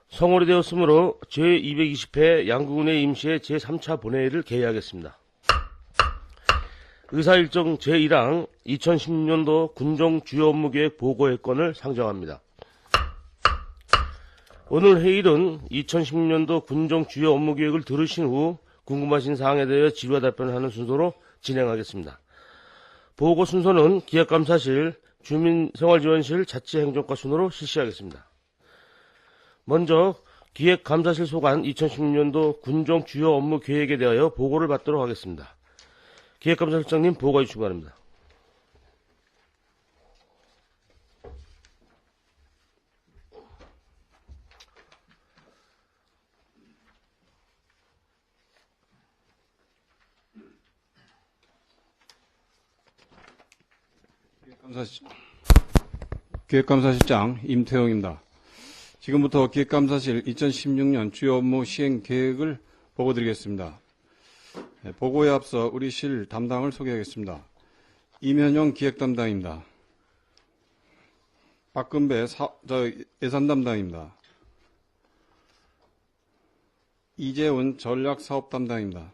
성월이 되었으므로 제220회 양궁은혜 임시회 제3차 본회의를 개회하겠습니다. 의사일정 제1항 2016년도 군정 주요 업무계획 보고의 건을 상정합니다. 오늘 회의는 2016년도 군정 주요 업무계획을 들으신 후 궁금하신 사항에 대해 질의 답변을 하는 순서로 진행하겠습니다. 보고 순서는 기획감사실, 주민생활지원실, 자치행정과 순으로 실시하겠습니다. 먼저 기획감사실 소관 2016년도 군정 주요 업무 계획에 대하여 보고를 받도록 하겠습니다. 기획감사실장님 보고해 주시기 바랍니다. 기획감사실장 임태영입니다. 지금부터 기획감사실 2016년 주요 업무 시행 계획을 보고드리겠습니다. 보고에 앞서 우리 실 담당을 소개하겠습니다. 임현영 기획담당입니다. 박근배 예산담당입니다. 이재훈 전략사업담당입니다.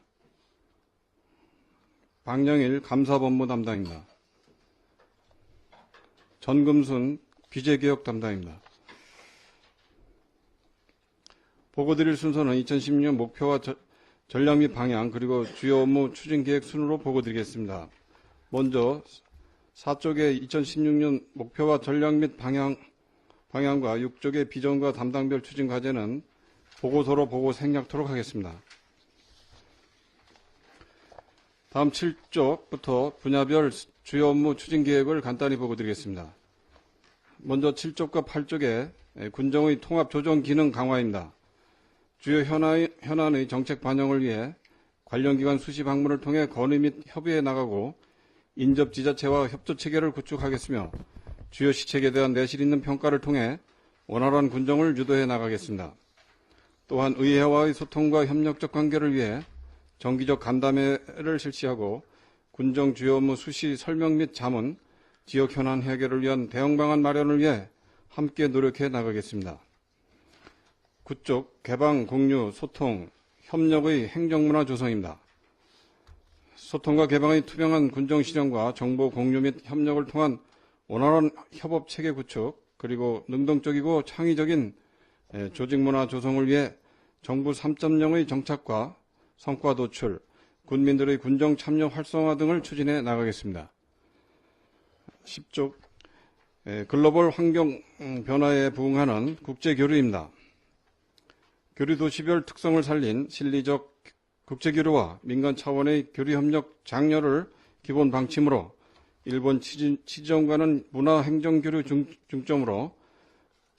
박영일 감사본부 담당입니다. 전금순 규제개혁 담당입니다. 보고드릴 순서는 2016년 목표와 전략 및 방향 그리고 주요 업무 추진계획 순으로 보고드리겠습니다. 먼저 4쪽의 2016년 목표와 전략 및 방향과 6쪽의 비전과 담당별 추진 과제는 보고서로 보고 생략토록 하겠습니다. 다음 7쪽부터 분야별 주요 업무 추진 계획을 간단히 보고드리겠습니다. 먼저 7쪽과 8쪽의 군정의 통합 조정 기능 강화입니다. 주요 현안의 정책 반영을 위해 관련 기관 수시 방문을 통해 건의 및 협의해 나가고 인접 지자체와 협조 체계를 구축하겠으며 주요 시책에 대한 내실 있는 평가를 통해 원활한 군정을 유도해 나가겠습니다. 또한 의회와의 소통과 협력적 관계를 위해 정기적 간담회를 실시하고 군정 주요 업무 수시 설명 및 자문, 지역 현안 해결을 위한 대응 방안 마련을 위해 함께 노력해 나가겠습니다. 9쪽 개방, 공유, 소통, 협력의 행정문화 조성입니다. 소통과 개방의 투명한 군정 실현과 정보 공유 및 협력을 통한 원활한 협업 체계 구축, 그리고 능동적이고 창의적인 조직 문화 조성을 위해 정부 3.0의 정착과 성과 도출, 군민들의 군정 참여 활성화 등을 추진해 나가겠습니다. 10쪽 글로벌 환경 변화에 부응하는 국제교류입니다. 교류 도시별 특성을 살린 실리적 국제교류와 민간 차원의 교류협력 장려를 기본 방침으로 일본 치즈원과는 문화행정교류 중점으로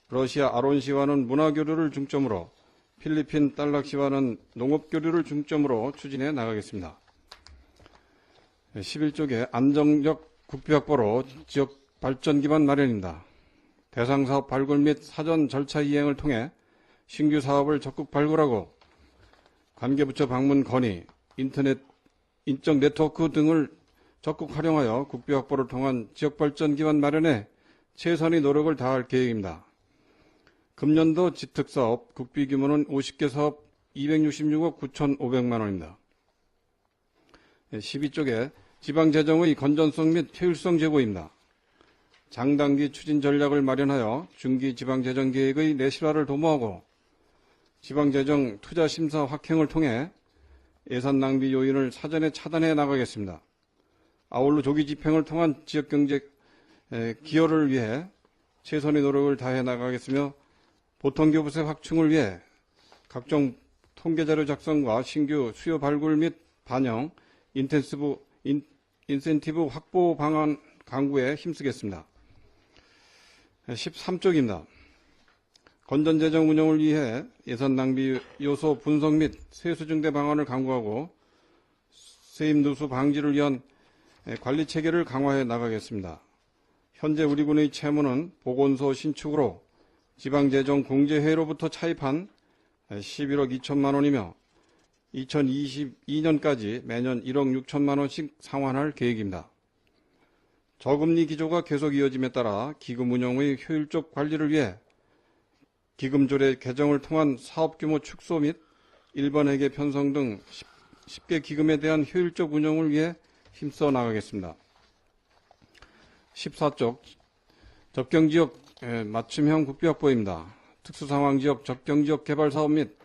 러시아 아론시와는 문화교류를 중점으로 필리핀 딸락시와는 농업교류를 중점으로 추진해 나가겠습니다. 11쪽에 안정적 국비 확보로 지역 발전 기반 마련입니다. 대상사업 발굴 및 사전 절차 이행을 통해 신규 사업을 적극 발굴하고 관계부처 방문 건의, 인터넷 인적 네트워크 등을 적극 활용하여 국비 확보를 통한 지역 발전 기반 마련에 최선의 노력을 다할 계획입니다. 금년도 지특사업 국비 규모는 50개 사업 266억 9,500만 원입니다. 12쪽에 지방재정의 건전성 및 효율성 제고입니다. 장단기 추진 전략을 마련하여 중기 지방재정 계획의 내실화를 도모하고 지방재정 투자심사 확행을 통해 예산 낭비 요인을 사전에 차단해 나가겠습니다. 아울러 조기 집행을 통한 지역경제 기여를 위해 최선의 노력을 다해 나가겠으며 보통교부세 확충을 위해 각종 통계자료 작성과 신규 수요 발굴 및 반영, 인센티브 확보 방안 강구에 힘쓰겠습니다. 13쪽입니다. 건전재정 운영을 위해 예산 낭비 요소 분석 및 세수 증대 방안을 강구하고 세입 누수 방지를 위한 관리 체계를 강화해 나가겠습니다. 현재 우리 군의 채무는 보건소 신축으로 지방재정 공제회로부터 차입한 11억 2천만 원이며 2022년까지 매년 1억 6천만 원씩 상환할 계획입니다. 저금리 기조가 계속 이어짐에 따라 기금 운용의 효율적 관리를 위해 기금조례 개정을 통한 사업규모 축소 및 1번 회계 편성 등 10개 기금에 대한 효율적 운영을 위해 힘써 나가겠습니다. 14쪽 접경지역 맞춤형 국비 확보입니다. 특수상황지역 접경지역 개발사업 및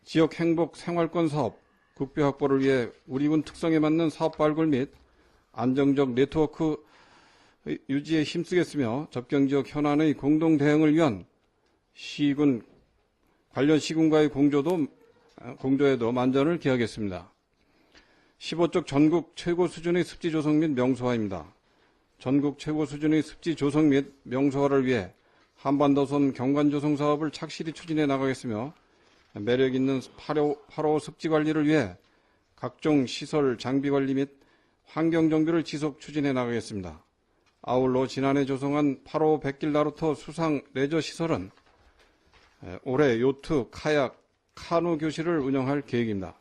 지역 행복 생활권 사업 국비 확보를 위해 우리 군 특성에 맞는 사업 발굴 및 안정적 네트워크 유지에 힘쓰겠으며 접경지역 현안의 공동 대응을 위한 시군 관련 시군과의 공조에도 만전을 기하겠습니다. 15쪽 전국 최고 수준의 습지 조성 및 명소화입니다. 전국 최고 수준의 습지 조성 및 명소화를 위해 한반도선 경관 조성 사업을 착실히 추진해 나가겠으며 매력 있는 8호 습지 관리를 위해 각종 시설 장비 관리 및 환경 정비를 지속 추진해 나가겠습니다. 아울러 지난해 조성한 8호 백길 나루터 수상 레저 시설은 올해 요트, 카약, 카누 교실을 운영할 계획입니다.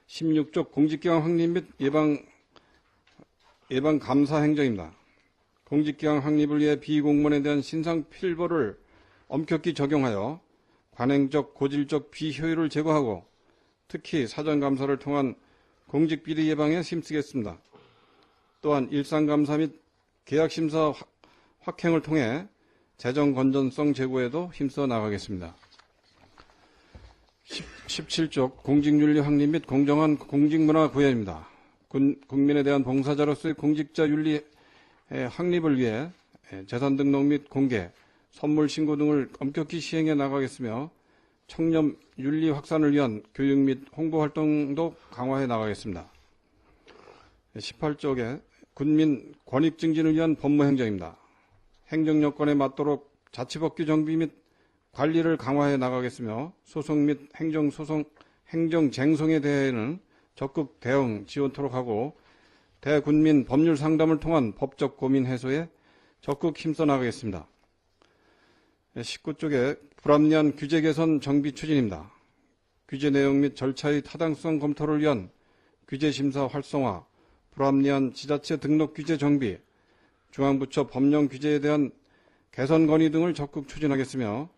16쪽 공직기강 확립 및 예방 감사 행정입니다. 공직기강 확립을 위해 비공무원에 대한 신상 필벌을 엄격히 적용하여 관행적, 고질적 비효율을 제거하고 특히 사전감사를 통한 공직비리 예방에 힘쓰겠습니다. 또한 일상감사 및 계약심사 확행을 통해 재정 건전성 제고에도 힘써 나가겠습니다. 17쪽 공직윤리 확립 및 공정한 공직문화 구현입니다. 국민에 대한 봉사자로서의 공직자 윤리 확립을 위해 재산 등록 및 공개, 선물 신고 등을 엄격히 시행해 나가겠으며 청렴 윤리 확산을 위한 교육 및 홍보 활동도 강화해 나가겠습니다. 18쪽에 군민 권익 증진을 위한 법무 행정입니다. 행정 여건에 맞도록 자치법규 정비 및 관리를 강화해 나가겠으며 소송 및 행정쟁송에 대해는 적극 대응 지원토록 하고 대군민 법률 상담을 통한 법적 고민 해소에 적극 힘써 나가겠습니다. 19쪽에 불합리한 규제 개선 정비 추진입니다. 규제 내용 및 절차의 타당성 검토를 위한 규제 심사 활성화, 불합리한 지자체 등록 규제 정비, 중앙부처 법령 규제에 대한 개선 건의 등을 적극 추진하겠으며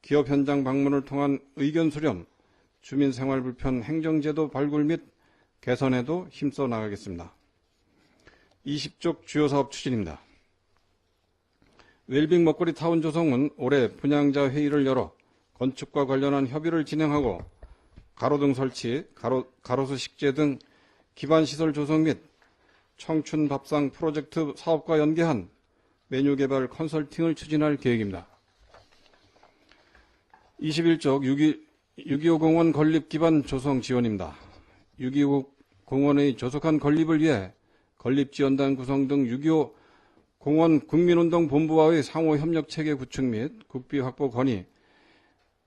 기업 현장 방문을 통한 의견 수렴, 주민 생활 불편 행정제도 발굴 및 개선에도 힘써 나가겠습니다. 20쪽 주요 사업 추진입니다. 웰빙 먹거리 타운 조성은 올해 분양자 회의를 열어 건축과 관련한 협의를 진행하고 가로등 설치, 가로수 식재 등 기반시설 조성 및 청춘 밥상 프로젝트 사업과 연계한 메뉴 개발 컨설팅을 추진할 계획입니다. 21쪽 6.25 공원 건립 기반 조성 지원입니다. 6.25 공원의 조속한 건립을 위해 건립지원단 구성 등 6.25 공원 국민운동본부와의 상호 협력 체계 구축 및 국비 확보 건의,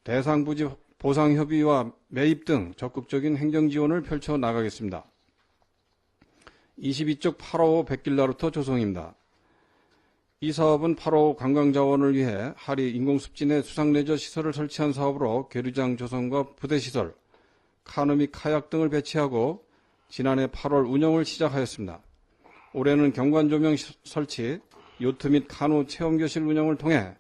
대상 부지 보상 협의와 매입 등 적극적인 행정 지원을 펼쳐 나가겠습니다. 22쪽 8호 백길나루터 조성입니다. 이 사업은 8호 관광자원을 위해 하리 인공습지 내 수상레저 시설을 설치한 사업으로 계류장 조성과 부대시설, 카누 및 카약 등을 배치하고 지난해 8월 운영을 시작하였습니다. 올해는 경관조명 설치, 요트 및 카누 체험교실 운영을 통해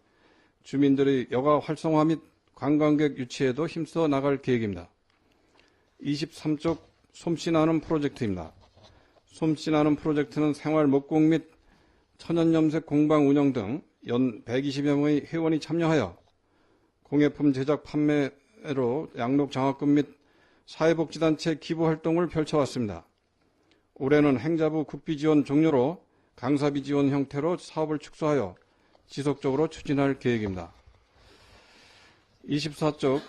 주민들의 여가 활성화 및 관광객 유치에도 힘써 나갈 계획입니다. 23쪽 솜씨나는 프로젝트입니다. 솜씨나는 프로젝트는 생활 목공 및 천연염색 공방 운영 등 연 120여 명의 회원이 참여하여 공예품 제작 판매로 양록 장학금 및 사회복지단체 기부 활동을 펼쳐왔습니다. 올해는 행자부 국비 지원 종료로 강사비 지원 형태로 사업을 축소하여 지속적으로 추진할 계획입니다. 24쪽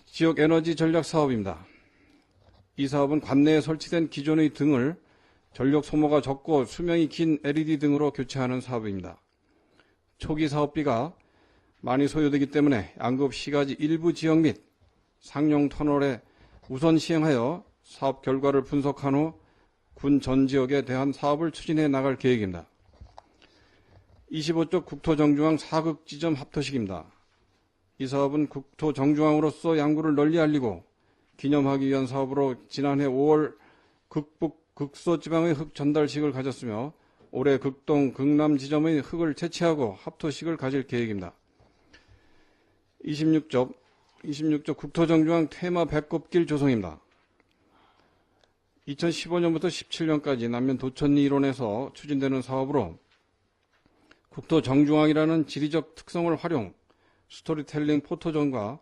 지역 에너지 전략 사업입니다. 이 사업은 관내에 설치된 기존의 등을 전력 소모가 적고 수명이 긴 LED 등으로 교체하는 사업입니다. 초기 사업비가 많이 소요되기 때문에 양급 시가지 일부 지역 및 상용 터널에 우선 시행하여 사업 결과를 분석한 후 군 전 지역에 대한 사업을 추진해 나갈 계획입니다. 25쪽 국토정중앙 4극 지점 합토식입니다. 이 사업은 국토정중앙으로서 양구를 널리 알리고 기념하기 위한 사업으로 지난해 5월 극북, 극서지방의 흙 전달식을 가졌으며 올해 극동, 극남 지점의 흙을 채취하고 합토식을 가질 계획입니다. 26조 국토정중앙 테마 배꼽길 조성입니다. 2015년부터 17년까지 남면 도천리 일원에서 추진되는 사업으로 국토정중앙이라는 지리적 특성을 활용, 스토리텔링 포토존과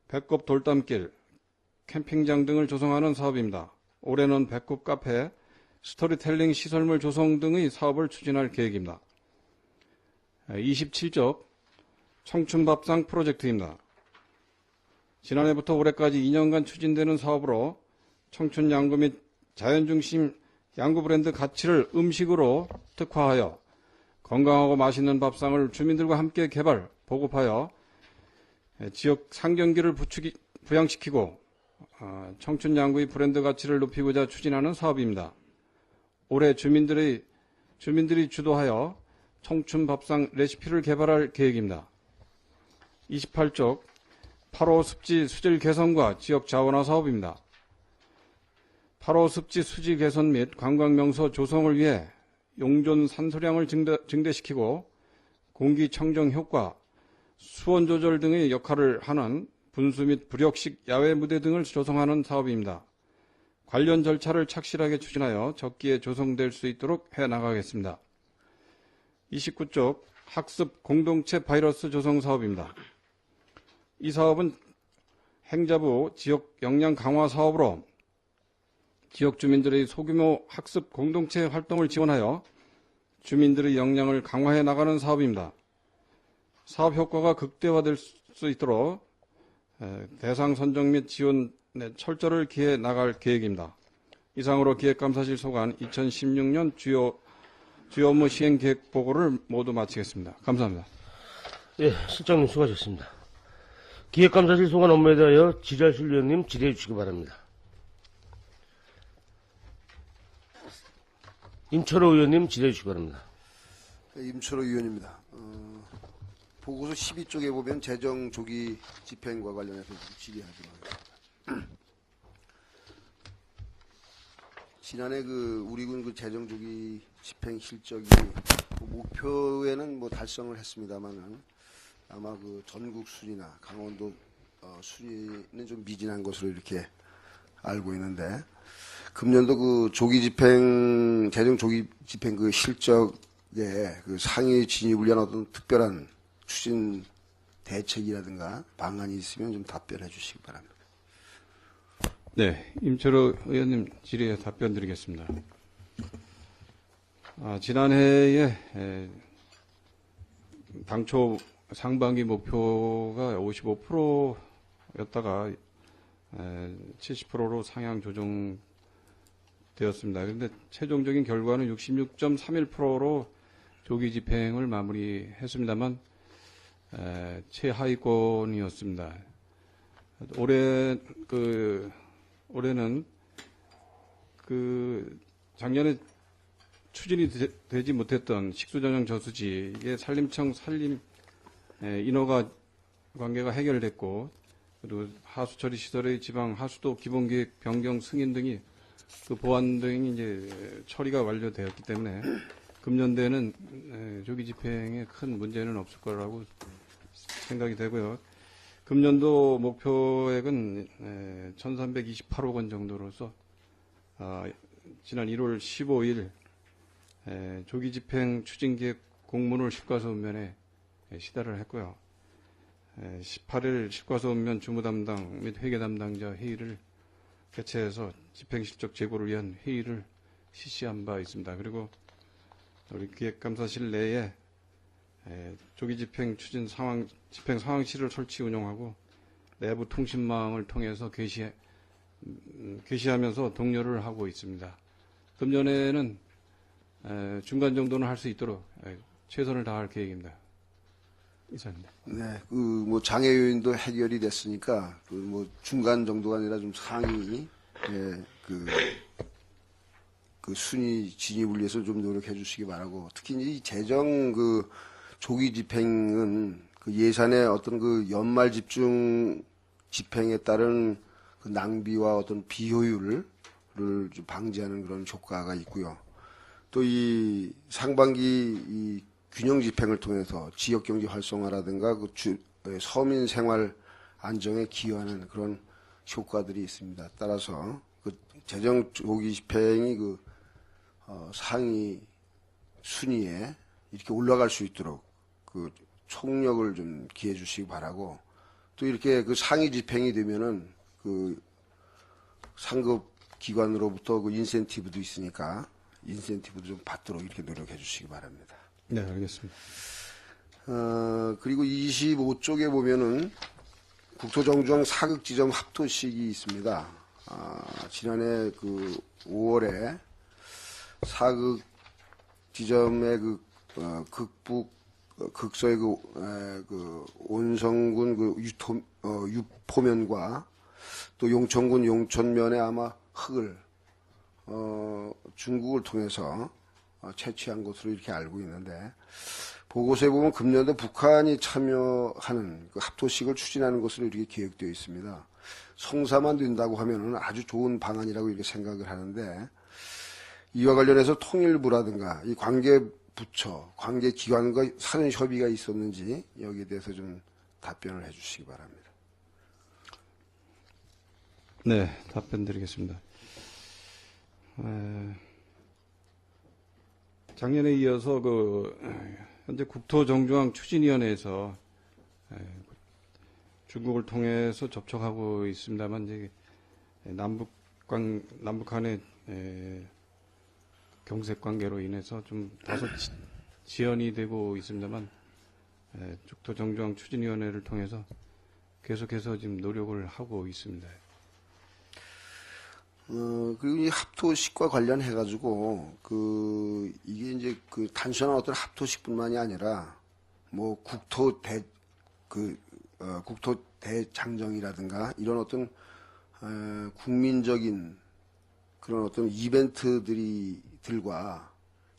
배꼽 돌담길, 캠핑장 등을 조성하는 사업입니다. 올해는 배꼽 카페, 스토리텔링 시설물 조성 등의 사업을 추진할 계획입니다. 27조 청춘밥상 프로젝트입니다. 지난해부터 올해까지 2년간 추진되는 사업으로 청춘 양구 및 자연중심 양구 브랜드 가치를 음식으로 특화하여 건강하고 맛있는 밥상을 주민들과 함께 개발, 보급하여 지역 상경기를 부양시키고 청춘 양구의 브랜드 가치를 높이고자 추진하는 사업입니다. 올해 주민들이 주도하여 청춘 밥상 레시피를 개발할 계획입니다. 28쪽 8호 습지 수질 개선과 지역 자원화 사업입니다. 8호 습지 수질 개선 및 관광명소 조성을 위해 용존 산소량을 증대시키고 공기 청정 효과, 수온 조절 등의 역할을 하는 분수 및 불역식 야외 무대 등을 조성하는 사업입니다. 관련 절차를 착실하게 추진하여 적기에 조성될 수 있도록 해나가겠습니다. 29쪽 학습 공동체 바이러스 조성 사업입니다. 이 사업은 행자부 지역 역량 강화 사업으로 지역 주민들의 소규모 학습 공동체 활동을 지원하여 주민들의 역량을 강화해 나가는 사업입니다. 사업 효과가 극대화될 수 있도록 대상 선정 및 지원 철저를 기해 나갈 계획입니다. 이상으로 기획감사실 소관 2016년 주요 업무 시행 계획 보고를 모두 마치겠습니다. 감사합니다. 예, 실장님 수고하셨습니다. 기획감사실 소관 업무에 대하여 지랄실 위원님 질의해 주시기 바랍니다. 임철호 의원님 질의해 주시기 바랍니다. 임철호 의원입니다. 보고서 12쪽에 보면 재정 조기 집행과 관련해서 질의하도록 하겠습니다. 지난해 우리군 재정 조기 집행 실적이 목표에는 달성을 했습니다만은 아마 전국 순위나 강원도 순위는 좀 미진한 것으로 이렇게 알고 있는데, 금년도 재정 조기 집행 실적에 상위 진입을 위한 어떤 특별한 추진 대책이라든가 방안이 있으면 좀 답변해 주시기 바랍니다. 네, 임철호 의원님 질의에 답변 드리겠습니다. 지난해에 당초 상반기 목표가 55%였다가 70%로 상향 조정되었습니다. 그런데 최종적인 결과는 66.31%로 조기 집행을 마무리했습니다만 최하위권이었습니다. 올해는 작년에 추진이 되지 못했던 식수전형 저수지의 산림청 인허가 관계가 해결됐고, 그리고 하수처리 시설의 지방 하수도 기본계획 변경 승인 등이 보완 등이 이제 처리가 완료되었기 때문에 금년도에는 조기 집행에 큰 문제는 없을 거라고 생각이 되고요. 금년도 목표액은 1328억 원 정도로서 지난 1월 15일 조기 집행 추진계획 공문을 실과수업면에 시달을 했고요. 18일 실과수업면 주무담당 및 회계 담당자 회의를 개최해서 집행실적 제고를 위한 회의를 실시한 바 있습니다. 그리고 우리 기획감사실 내에 조기 집행 추진 집행 상황실을 설치 운영하고 내부 통신망을 통해서 게시하면서 독려를 하고 있습니다. 금년에는 중간 정도는 할 수 있도록 최선을 다할 계획입니다. 이상입니다. 네, 장애 요인도 해결이 됐으니까 중간 정도가 아니라 좀 상위 순위 진입을 위해서 좀 노력해 주시기 바라고, 특히 이 재정 조기 집행은 예산의 어떤 연말 집중 집행에 따른 낭비와 어떤 비효율을 좀 방지하는 그런 효과가 있고요. 또 이 상반기 이 균형 집행을 통해서 지역 경제 활성화라든가 서민 생활 안정에 기여하는 그런 효과들이 있습니다. 따라서 그 재정 조기 집행이 상위 순위에 이렇게 올라갈 수 있도록 그 총력을 좀 기해 주시기 바라고, 또 이렇게 그 상위 집행이 되면은 그 상급 기관으로부터 그 인센티브도 있으니까 인센티브도 좀 받도록 이렇게 노력해 주시기 바랍니다. 네, 알겠습니다. 그리고 25쪽에 보면은 국토정주항 사극지점 합토식이 있습니다. 지난해 그 5월에 사극지점의 극북, 극서의 그 온성군 유포면과 또 용천군 용천면에 아마 흙을, 중국을 통해서 채취한 것으로 이렇게 알고 있는데, 보고서에 보면 금년도 북한이 참여하는 그 합토식을 추진하는 것으로 이렇게 계획되어 있습니다. 성사만 된다고 하면은 아주 좋은 방안이라고 이렇게 생각을 하는데, 이와 관련해서 통일부라든가 이 관계 부처, 관계 기관과 사전 협의가 있었는지 여기에 대해서 좀 답변을 해주시기 바랍니다. 네, 답변 드리겠습니다. 작년에 이어서 현재 국토정주항 추진위원회에서 중국을 통해서 접촉하고 있습니다만, 이제 남북한의 경색 관계로 인해서 좀 다소 지연이 되고 있습니다만, 국토정주항 추진위원회를 통해서 계속해서 지금 노력을 하고 있습니다. 그리고 이 합토식과 관련해가지고, 이게 이제 단순한 어떤 합토식뿐만이 아니라, 뭐, 국토 대장정이라든가, 이런 어떤, 국민적인 그런 어떤 이벤트들과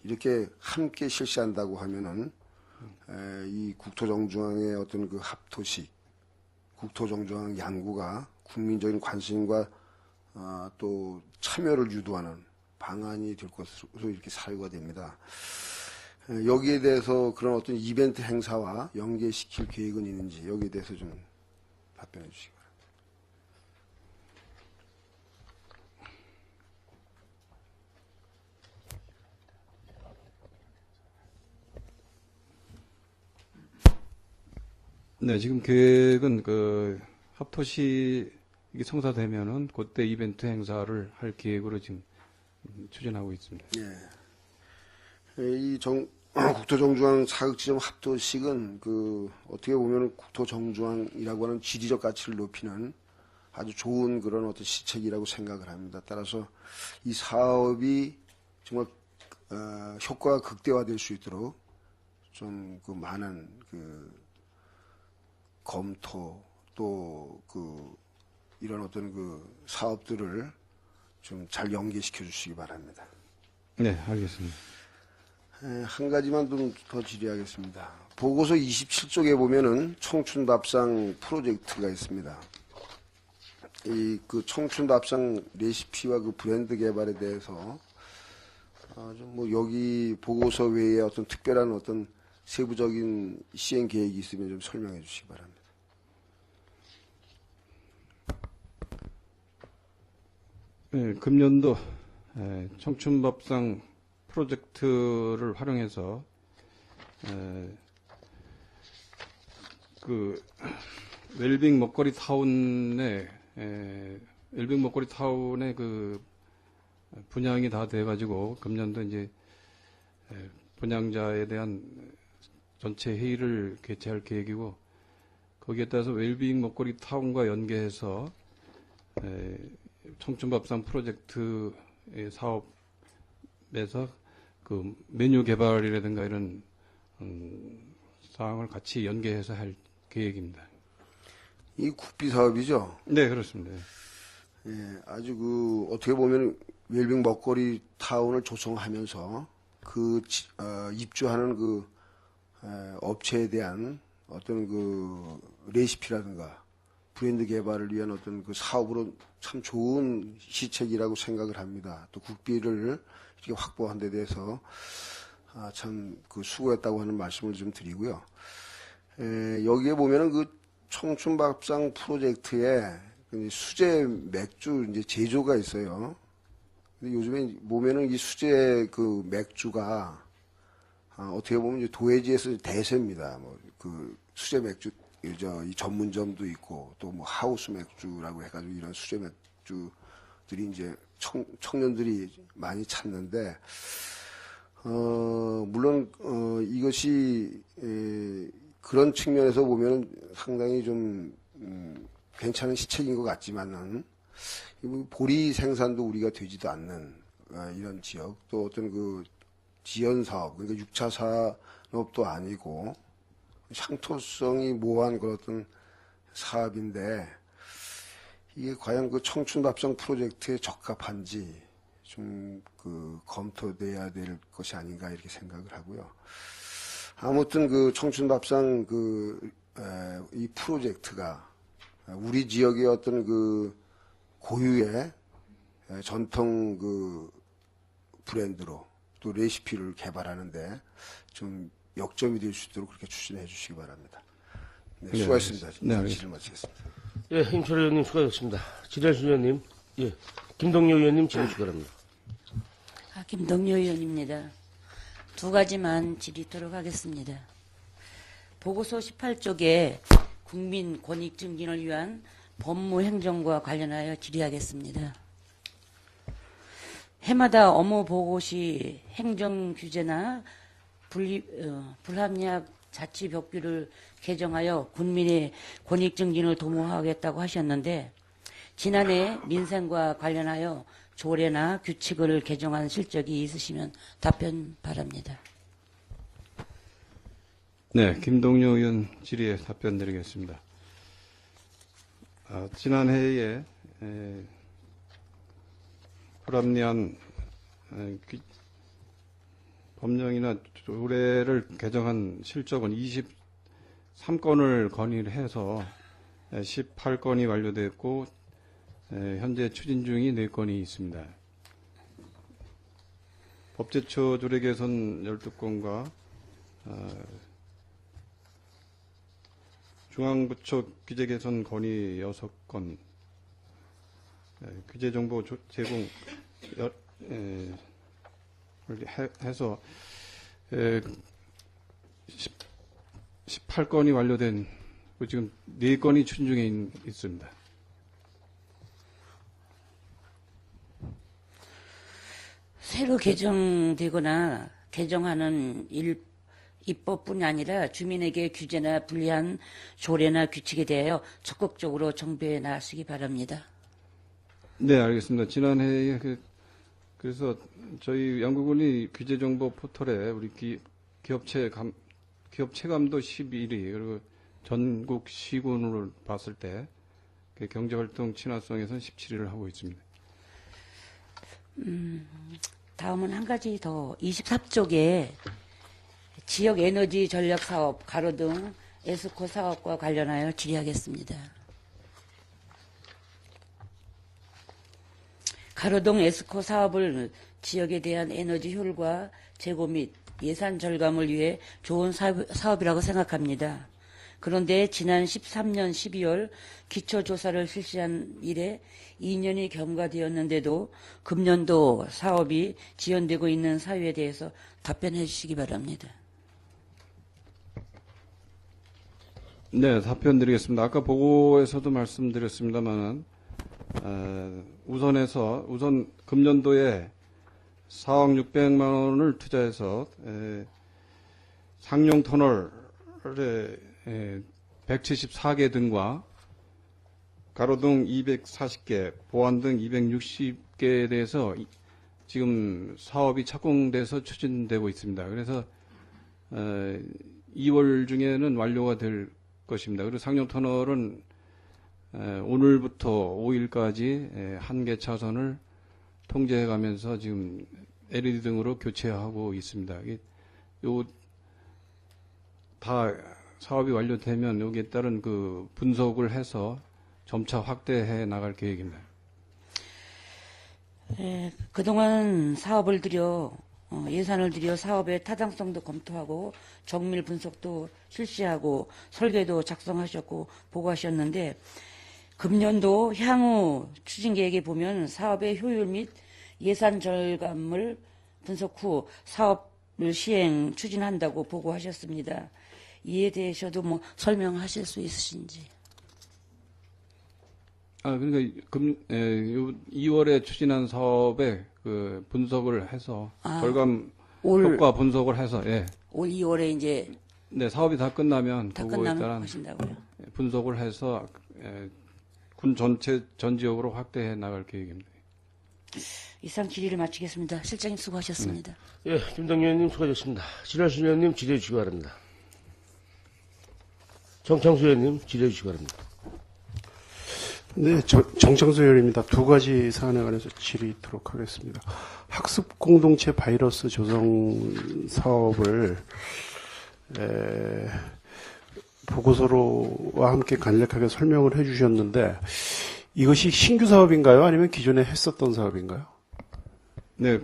이렇게 함께 실시한다고 하면은, 이 국토정주항의 어떤 그 합토식, 국토정주항 양구가 국민적인 관심과 또 참여를 유도하는 방안이 될 것으로 이렇게 사유가 됩니다. 여기에 대해서 그런 어떤 이벤트 행사와 연계시킬 계획은 있는지 여기에 대해서 좀 답변해 주시기 바랍니다. 네, 지금 계획은 합토시 이게 성사되면은 그때 이벤트 행사를 할 계획으로 지금 추진하고 있습니다. 예. 이 국토정주항 사극지점 합토식은 어떻게 보면 국토정주항이라고 하는 지리적 가치를 높이는 아주 좋은 그런 어떤 시책이라고 생각을 합니다. 따라서 이 사업이 정말 효과가 극대화될 수 있도록 좀 많은 검토 또 이런 어떤 사업들을 좀 잘 연계시켜 주시기 바랍니다. 네, 알겠습니다. 한 가지만 좀 더 질의하겠습니다. 보고서 27쪽에 보면은 청춘밥상 프로젝트가 있습니다. 이 청춘밥상 레시피와 브랜드 개발에 대해서 좀 여기 보고서 외에 어떤 특별한 어떤 세부적인 시행 계획이 있으면 좀 설명해 주시기 바랍니다. 네, 금년도 청춘밥상 프로젝트를 활용해서 웰빙 먹거리 타운의 분양이 다 돼가지고 금년도 이제 분양자에 대한 전체 회의를 개최할 계획이고, 거기에 따라서 웰빙 먹거리 타운과 연계해서 청춘밥상 프로젝트 사업에서 메뉴 개발이라든가 이런 사항을 같이 연계해서 할 계획입니다. 이 국비 사업이죠? 네, 그렇습니다. 예, 아주 어떻게 보면 웰빙 먹거리 타운을 조성하면서 입주하는 업체에 대한 어떤 레시피라든가 브랜드 개발을 위한 어떤 사업으로 참 좋은 시책이라고 생각을 합니다. 또 국비를 이렇게 확보한 데 대해서 참 수고했다고 하는 말씀을 좀 드리고요. 여기에 보면은 그 청춘밥상 프로젝트에 그 수제 맥주 이제 제조가 있어요. 근데 요즘에 보면은 이 수제 그 맥주가 어떻게 보면 이제 도해지에서 대세입니다. 뭐 그 수제 맥주 이 전문점도 있고 또 뭐 하우스 맥주라고 해가지고 이런 수제 맥주들이 이제 청년들이 많이 찾는데 물론 이것이 그런 측면에서 보면 상당히 좀 괜찮은 시책인 것 같지만은 보리 생산도 우리가 되지도 않는 이런 지역 또 어떤 그 지연 사업 그러니까 6차 산업도 아니고 향토성이 모호한 그런 어떤 사업인데 이게 과연 그 청춘밥상 프로젝트에 적합한지 좀 그 검토돼야 될 것이 아닌가 이렇게 생각을 하고요. 아무튼 그 청춘밥상 이 프로젝트가 우리 지역의 어떤 그 고유의 전통 그 브랜드로 또 레시피를 개발하는데 좀 역점이 될 수 있도록 그렇게 추진해 주시기 바랍니다. 네, 수고하셨습니다. 네, 질의 마치겠습니다. 예, 임철 의원님 수고하셨습니다. 지랄수 의원님, 예, 김동료 의원님 질의 추가합니다. 김동료 의원입니다. 두 가지만 질의토록 하겠습니다. 보고서 18쪽에 국민 권익 증진을 위한 법무 행정과 관련하여 질의하겠습니다. 해마다 업무 보고 시 행정 규제나 불합리학 자치 벽규를 개정하여 국민의 권익 증진을 도모하겠다고 하셨는데 지난해 민생과 관련하여 조례나 규칙을 개정한 실적이 있으시면 답변 바랍니다. 네, 김동료 의원 질의에 답변 드리겠습니다. 지난해에 불합리한 법령이나 조례를 개정한 실적은 23건을 건의를 해서 18건이 완료됐고 현재 추진 중이 4건이 있습니다. 법제처 조례 개선 12건과 중앙부처 규제 개선 건의 6건, 규제정보 제공 해서 18건이 완료된 지금 4건이 추진 중에 있습니다. 새로 개정되거나 개정하는 입법뿐이 아니라 주민에게 규제나 불리한 조례나 규칙에 대하여 적극적으로 정비해 나가시기 바랍니다. 네, 알겠습니다. 지난해에 그래서 저희 양구군이 규제정보 포털에 우리 기업 체감도 11위 그리고 전국 시군으로 봤을 때 경제활동 친화성에서는 17위를 하고 있습니다. 다음은 한 가지 더 24쪽에 지역 에너지 전략 사업 가로등 에스코 사업과 관련하여 질의하겠습니다. 가로등 에스코 사업을 지역에 대한 에너지 효율과 제고 및 예산 절감을 위해 좋은 사업이라고 생각합니다. 그런데 지난 13년 12월 기초조사를 실시한 이래 2년이 경과되었는데도 금년도 사업이 지연되고 있는 사유에 대해서 답변해 주시기 바랍니다. 네, 답변 드리겠습니다. 아까 보고에서도 말씀드렸습니다만 우선 금년도에 4억 600만 원을 투자해서 상용 터널에 174개 등과 가로등 240개, 보완등 260개에 대해서 지금 사업이 착공돼서 추진되고 있습니다. 그래서 2월 중에는 완료가 될 것입니다. 그리고 상용 터널은 오늘부터 5일까지 한 개 차선을 통제해가면서 지금 LED 등으로 교체하고 있습니다. 다 사업이 완료되면 여기에 따른 그 분석을 해서 점차 확대해 나갈 계획입니다. 그동안 사업을 들여 예산을 들여 사업의 타당성도 검토하고 정밀 분석도 실시하고 설계도 작성하셨고 보고하셨는데 금년도 향후 추진 계획에 보면 사업의 효율 및 예산 절감을 분석 후 사업을 시행 추진한다고 보고하셨습니다. 이에 대해서도 뭐 설명하실 수 있으신지. 그러니까 2월에 추진한 사업에 그 분석을 해서 절감 효과 분석을 해서 올 2월에 이제 네, 사업이 다 끝나면 다 그거에 끝나면 따른 하신다고요. 분석을 해서 군 전체 전 지역으로 확대해 나갈 계획입니다. 이상 질의를 마치겠습니다. 실장님 수고하셨습니다. 예, 김동연 의원님 수고하셨습니다. 신하신 의원님 질의해 주시기 바랍니다. 정창수 의원님 질의해 주시기 바랍니다. 네, 정창수 의원입니다. 두 가지 사안에 관해서 질의하도록 하겠습니다. 학습 공동체 바이러스 조성 사업을 보고서로와 함께 간략하게 설명을 해주셨는데 이것이 신규 사업인가요? 아니면 기존에 했었던 사업인가요? 네,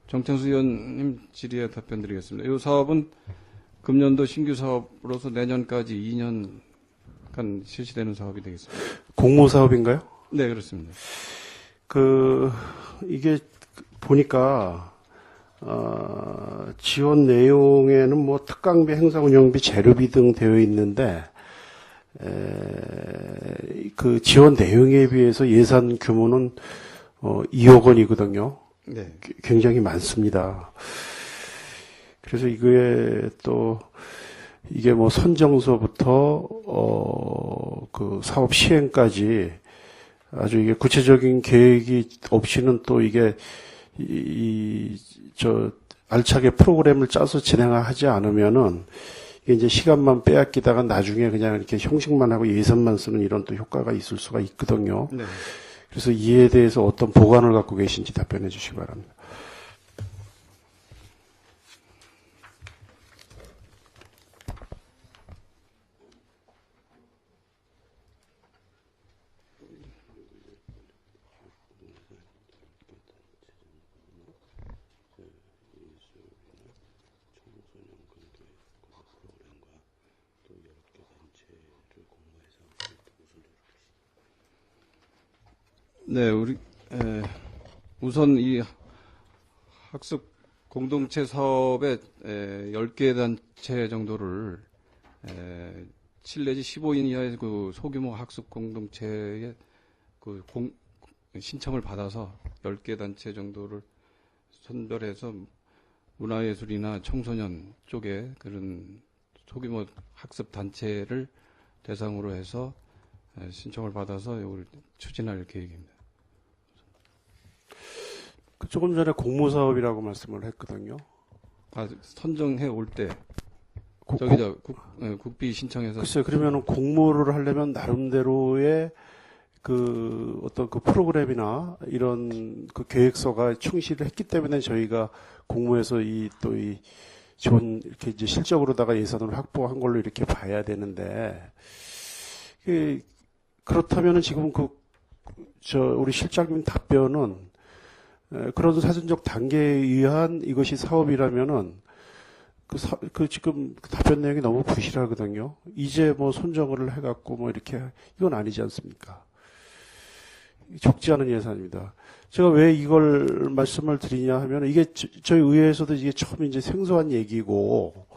정창수 의원님 질의에 답변드리겠습니다. 이 사업은 금년도 신규 사업으로서 내년까지 2년간 실시되는 사업이 되겠습니다. 공모 사업인가요? 네, 그렇습니다. 이게 보니까 지원 내용에는 뭐 특강비, 행사 운영비, 재료비 등 되어 있는데 그 지원 내용에 비해서 예산 규모는 2억 원이거든요. 네. 굉장히 많습니다. 그래서 이거에 또 이게 뭐 선정서부터 그 사업 시행까지 아주 이게 구체적인 계획이 없이는 또 이게 알차게 프로그램을 짜서 진행하지 않으면은 이게 이제 시간만 빼앗기다가 나중에 그냥 이렇게 형식만 하고 예산만 쓰는 이런 또 효과가 있을 수가 있거든요. 네. 그래서 이에 대해서 어떤 보관을 갖고 계신지 답변해 주시기 바랍니다. 네, 우선 이 학습 공동체 사업의 10개 단체 정도를 7 내지 15인 이하의 그 소규모 학습 공동체에 그 신청을 받아서 10개 단체 정도를 선별해서 문화예술이나 청소년 쪽에 그런 소규모 학습 단체를 대상으로 해서 신청을 받아서 이걸 추진할 계획입니다. 조금 전에 공모사업이라고 말씀을 했거든요. 선정해 올 때 국비 신청해서. 글쎄요, 그러면은 공모를 하려면 나름대로의 그 어떤 그 프로그램이나 이런 그 계획서가 충실을 했기 때문에 저희가 공모해서 이 좋은 이렇게 이제 실적으로다가 예산을 확보한 걸로 이렇게 봐야 되는데 그렇다면은 지금 우리 실장님 답변은 그런 사전적 단계에 의한 이것이 사업이라면은 지금 답변 내용이 너무 부실하거든요. 이제 뭐 손정을 해갖고 뭐 이렇게 이건 아니지 않습니까? 적지 않은 예산입니다. 제가 왜 이걸 말씀을 드리냐 하면 이게 저희 의회에서도 이게 처음 이제 생소한 얘기고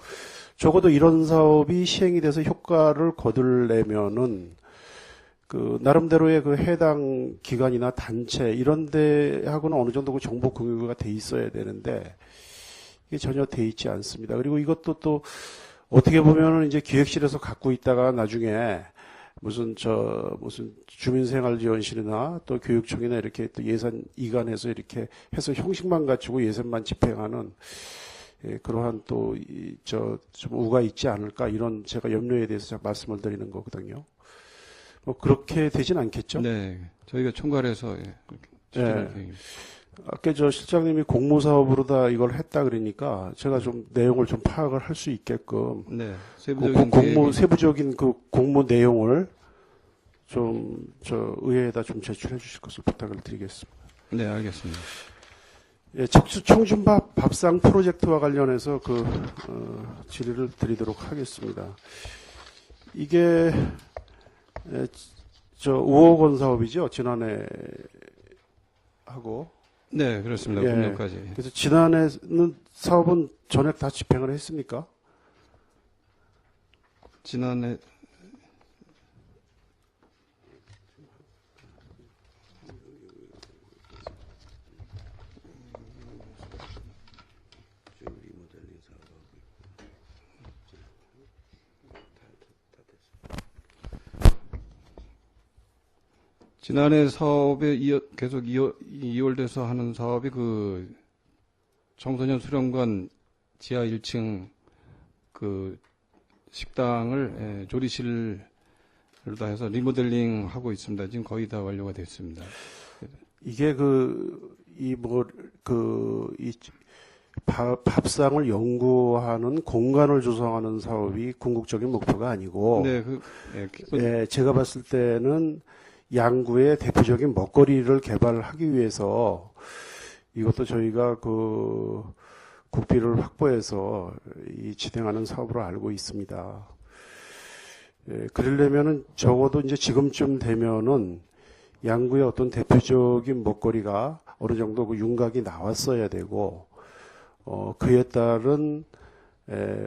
적어도 이런 사업이 시행이 돼서 효과를 거둘려면은 그 나름대로의 그 해당 기관이나 단체 이런 데하고는 어느 정도 그 정보 공유가 돼 있어야 되는데 이게 전혀 돼 있지 않습니다. 그리고 이것도 또 어떻게 보면은 이제 기획실에서 갖고 있다가 나중에 무슨 주민생활지원실이나 또 교육청이나 이렇게 또 예산 이관해서 이렇게 해서 형식만 갖추고 예산만 집행하는 그러한 또 좀 우가 있지 않을까 이런 제가 염려에 대해서 말씀을 드리는 거거든요. 뭐 그렇게 되진 않겠죠? 네, 저희가 총괄해서 추진할 계획입니다. 아까 실장님이 공모사업으로 다 이걸 했다 그러니까 제가 좀 내용을 좀 파악을 할 수 있게끔 네, 세부적인 세부적인 그 공모 내용을 좀 의회에다 좀 제출해 주실 것을 부탁을 드리겠습니다. 네, 알겠습니다. 예, 청춘밥 밥상 프로젝트와 관련해서 질의를 드리도록 하겠습니다. 이게 저 5억 원 사업이죠. 지난해 하고. 네, 그렇습니다. 예. 금년까지. 그래서 지난해는 사업은 전액 다 집행을 했습니까? 지난해 지난해 사업에 계속 이월돼서 하는 사업이 그 청소년 수련관 지하 1층 그 식당을 조리실로 다 해서 리모델링 하고 있습니다. 지금 거의 다 완료가 됐습니다. 이게 밥상을 연구하는 공간을 조성하는 사업이 궁극적인 목표가 아니고, 네, 예, 제가 봤을 때는 양구의 대표적인 먹거리를 개발하기 위해서 이것도 저희가 국비를 확보해서 진행하는 사업으로 알고 있습니다. 예, 그러려면은 적어도 이제 지금쯤 되면은 양구의 어떤 대표적인 먹거리가 어느 정도 그 윤곽이 나왔어야 되고, 그에 따른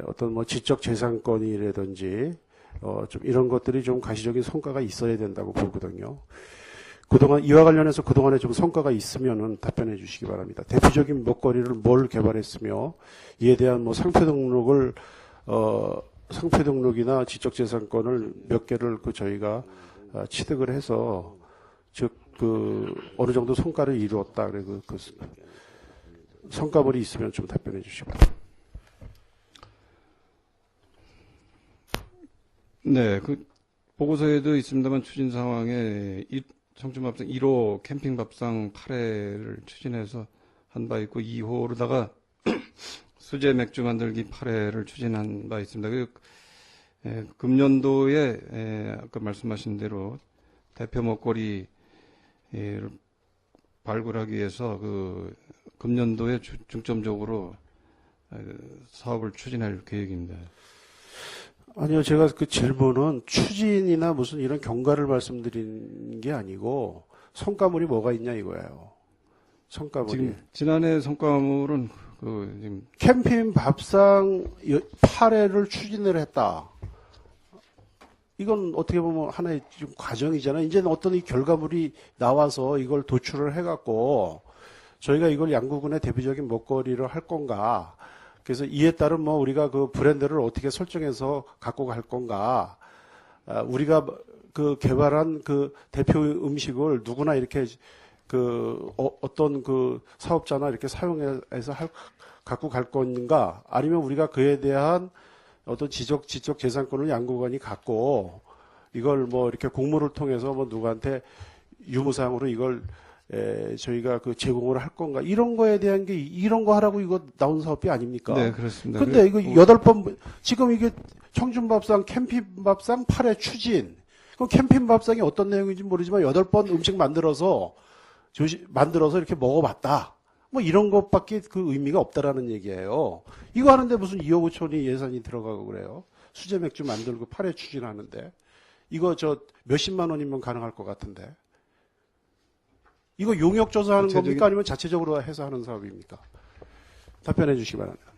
어떤 뭐 지적 재산권이라든지 좀 이런 것들이 좀 가시적인 성과가 있어야 된다고 보거든요. 그동안 이와 관련해서 그동안에 좀 성과가 있으면은 답변해 주시기 바랍니다. 대표적인 먹거리를 뭘 개발했으며 이에 대한 뭐 상표 등록이나 지적 재산권을 몇 개를 저희가 취득을 해서 즉 어느 정도 성과를 이루었다. 그리고 그 성과물이 있으면 좀 답변해 주시기 바랍니다. 네, 그 보고서에도 있습니다만 추진 상황에 청춘밥상 1호 캠핑 밥상 8회를 추진해서 한 바 있고 2호로다가 수제 맥주 만들기 8회를 추진한 바 있습니다. 금년도에 아까 말씀하신 대로 대표 먹거리를 발굴하기 위해서 금년도에 중점적으로 사업을 추진할 계획입니다. 아니요, 제가 그 질문은 추진이나 무슨 이런 경과를 말씀드린 게 아니고 성과물이 뭐가 있냐 이거예요. 성과물이. 지금 지난해 성과물은 지금 캠핑 밥상 8회를 추진을 했다. 이건 어떻게 보면 하나의 좀 과정이잖아요. 이제는 어떤 이 결과물이 나와서 이걸 도출을 해갖고 저희가 이걸 양구군의 대표적인 먹거리를 할 건가. 그래서 이에 따른 뭐 우리가 그 브랜드를 어떻게 설정해서 갖고 갈 건가. 우리가 개발한 대표 음식을 누구나 이렇게 어떤 사업자나 이렇게 사용해서 갖고 갈 건가. 아니면 우리가 그에 대한 어떤 지적 재산권을 양구관이 갖고 이걸 뭐 이렇게 공모를 통해서 뭐 누구한테 유무상으로 이걸 저희가 제공을 할 건가 이런 거에 대한 게 이런 거 하라고 이거 나온 사업이 아닙니까? 네, 그렇습니다. 근데 이거 8번 지금 이게 청춘밥상 캠핑밥상 8회 추진. 그럼 캠핑밥상이 어떤 내용인지 모르지만 8번 음식 만들어서 이렇게 먹어봤다. 뭐 이런 것밖에 그 의미가 없다라는 얘기예요. 이거 하는데 무슨 2억 5천이 예산이 들어가고 그래요. 수제 맥주 만들고 8회 추진하는데 이거 몇십만 원이면 가능할 것 같은데. 이거 용역 조사하는 겁니까? 아니면 자체적으로 해서 하는 사업입니까? 답변해 주시기 바랍니다.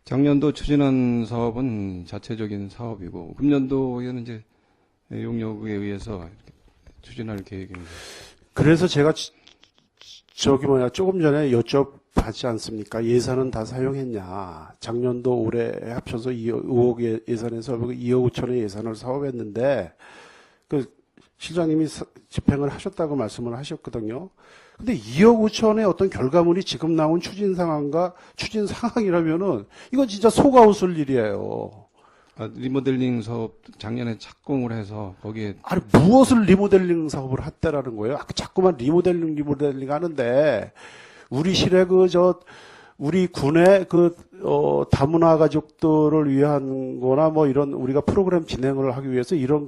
작년도 추진한 사업은 자체적인 사업이고 금년도에는 이제 용역에 의해서 추진할 계획입니다. 그래서 제가 조금 전에 여쭤봤지 않습니까? 예산은 다 사용했냐? 작년도 올해 합쳐서 5억 예산의 사업이고 2억 5천의 예산을 사업했는데 실장님이 집행을 하셨다고 말씀을 하셨거든요. 근데 2억 5천의 어떤 결과물이 지금 나온 추진 상황이라면은 이건 진짜 속아 웃을 일이에요. 리모델링 사업 작년에 착공을 해서 거기에 아니, 무엇을 리모델링 사업을 했다라는 거예요? 자꾸만 리모델링 하는데, 우리 실에 우리 군의 다문화 가족들을 위한 거나 뭐 이런 우리가 프로그램 진행을 하기 위해서 이런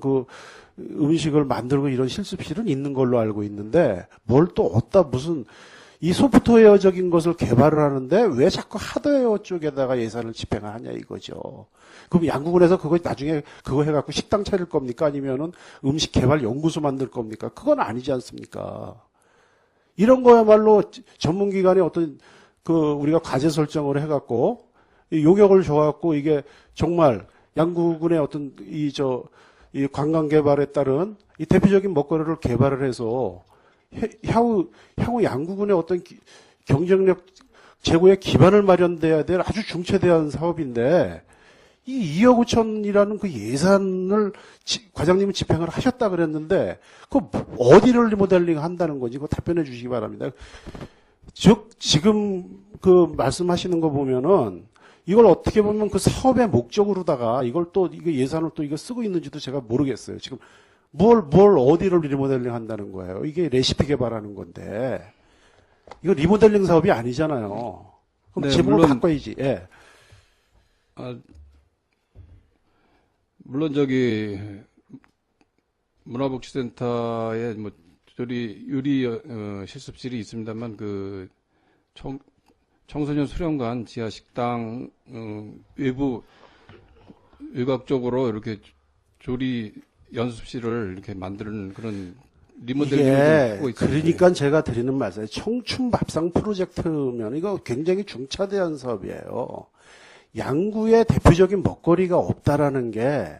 음식을 만들고 이런 실습실은 있는 걸로 알고 있는데, 뭘 또 어디다 무슨 이 소프트웨어적인 것을 개발을 하는데 왜 자꾸 하드웨어 쪽에다가 예산을 집행을 하냐 이거죠. 그럼 양구군에서 그거 나중에 그거 해갖고 식당 차릴 겁니까? 아니면은 음식 개발 연구소 만들 겁니까? 그건 아니지 않습니까? 이런 거야말로 전문기관의 어떤 우리가 과제 설정을 해갖고 이 용역을 줘갖고 이게 정말 양구군의 어떤 이 관광 개발에 따른 이 대표적인 먹거리를 개발을 해서 향후 양구군의 어떤 경쟁력 제고의 기반을 마련돼야 될 아주 중차대한 사업인데 이 2억 5천이라는 그 예산을 과장님은 집행을 하셨다 그랬는데 그 어디를 리모델링 한다는 건지 그거 답변해 주시기 바랍니다. 즉 지금 말씀하시는 거 보면은 이걸 어떻게 보면 그 사업의 목적으로다가 이걸 또 이거 예산을 또 이거 쓰고 있는지도 제가 모르겠어요. 지금 뭘 어디를 리모델링 한다는 거예요. 이게 레시피 개발하는 건데 이거 리모델링 사업이 아니잖아요. 그럼 네, 제목을 물론 바꿔야지. 예. 물론 문화복지센터에 뭐 유리 실습실이 있습니다만 청소년 수련관 지하 식당 외곽쪽으로 이렇게 조리 연습실을 이렇게 만드는 그런 리모델링을 하고 있습니다. 그러니까 제가 드리는 말씀이 청춘 밥상 프로젝트면 이거 굉장히 중차대한 사업이에요. 양구의 대표적인 먹거리가 없다라는 게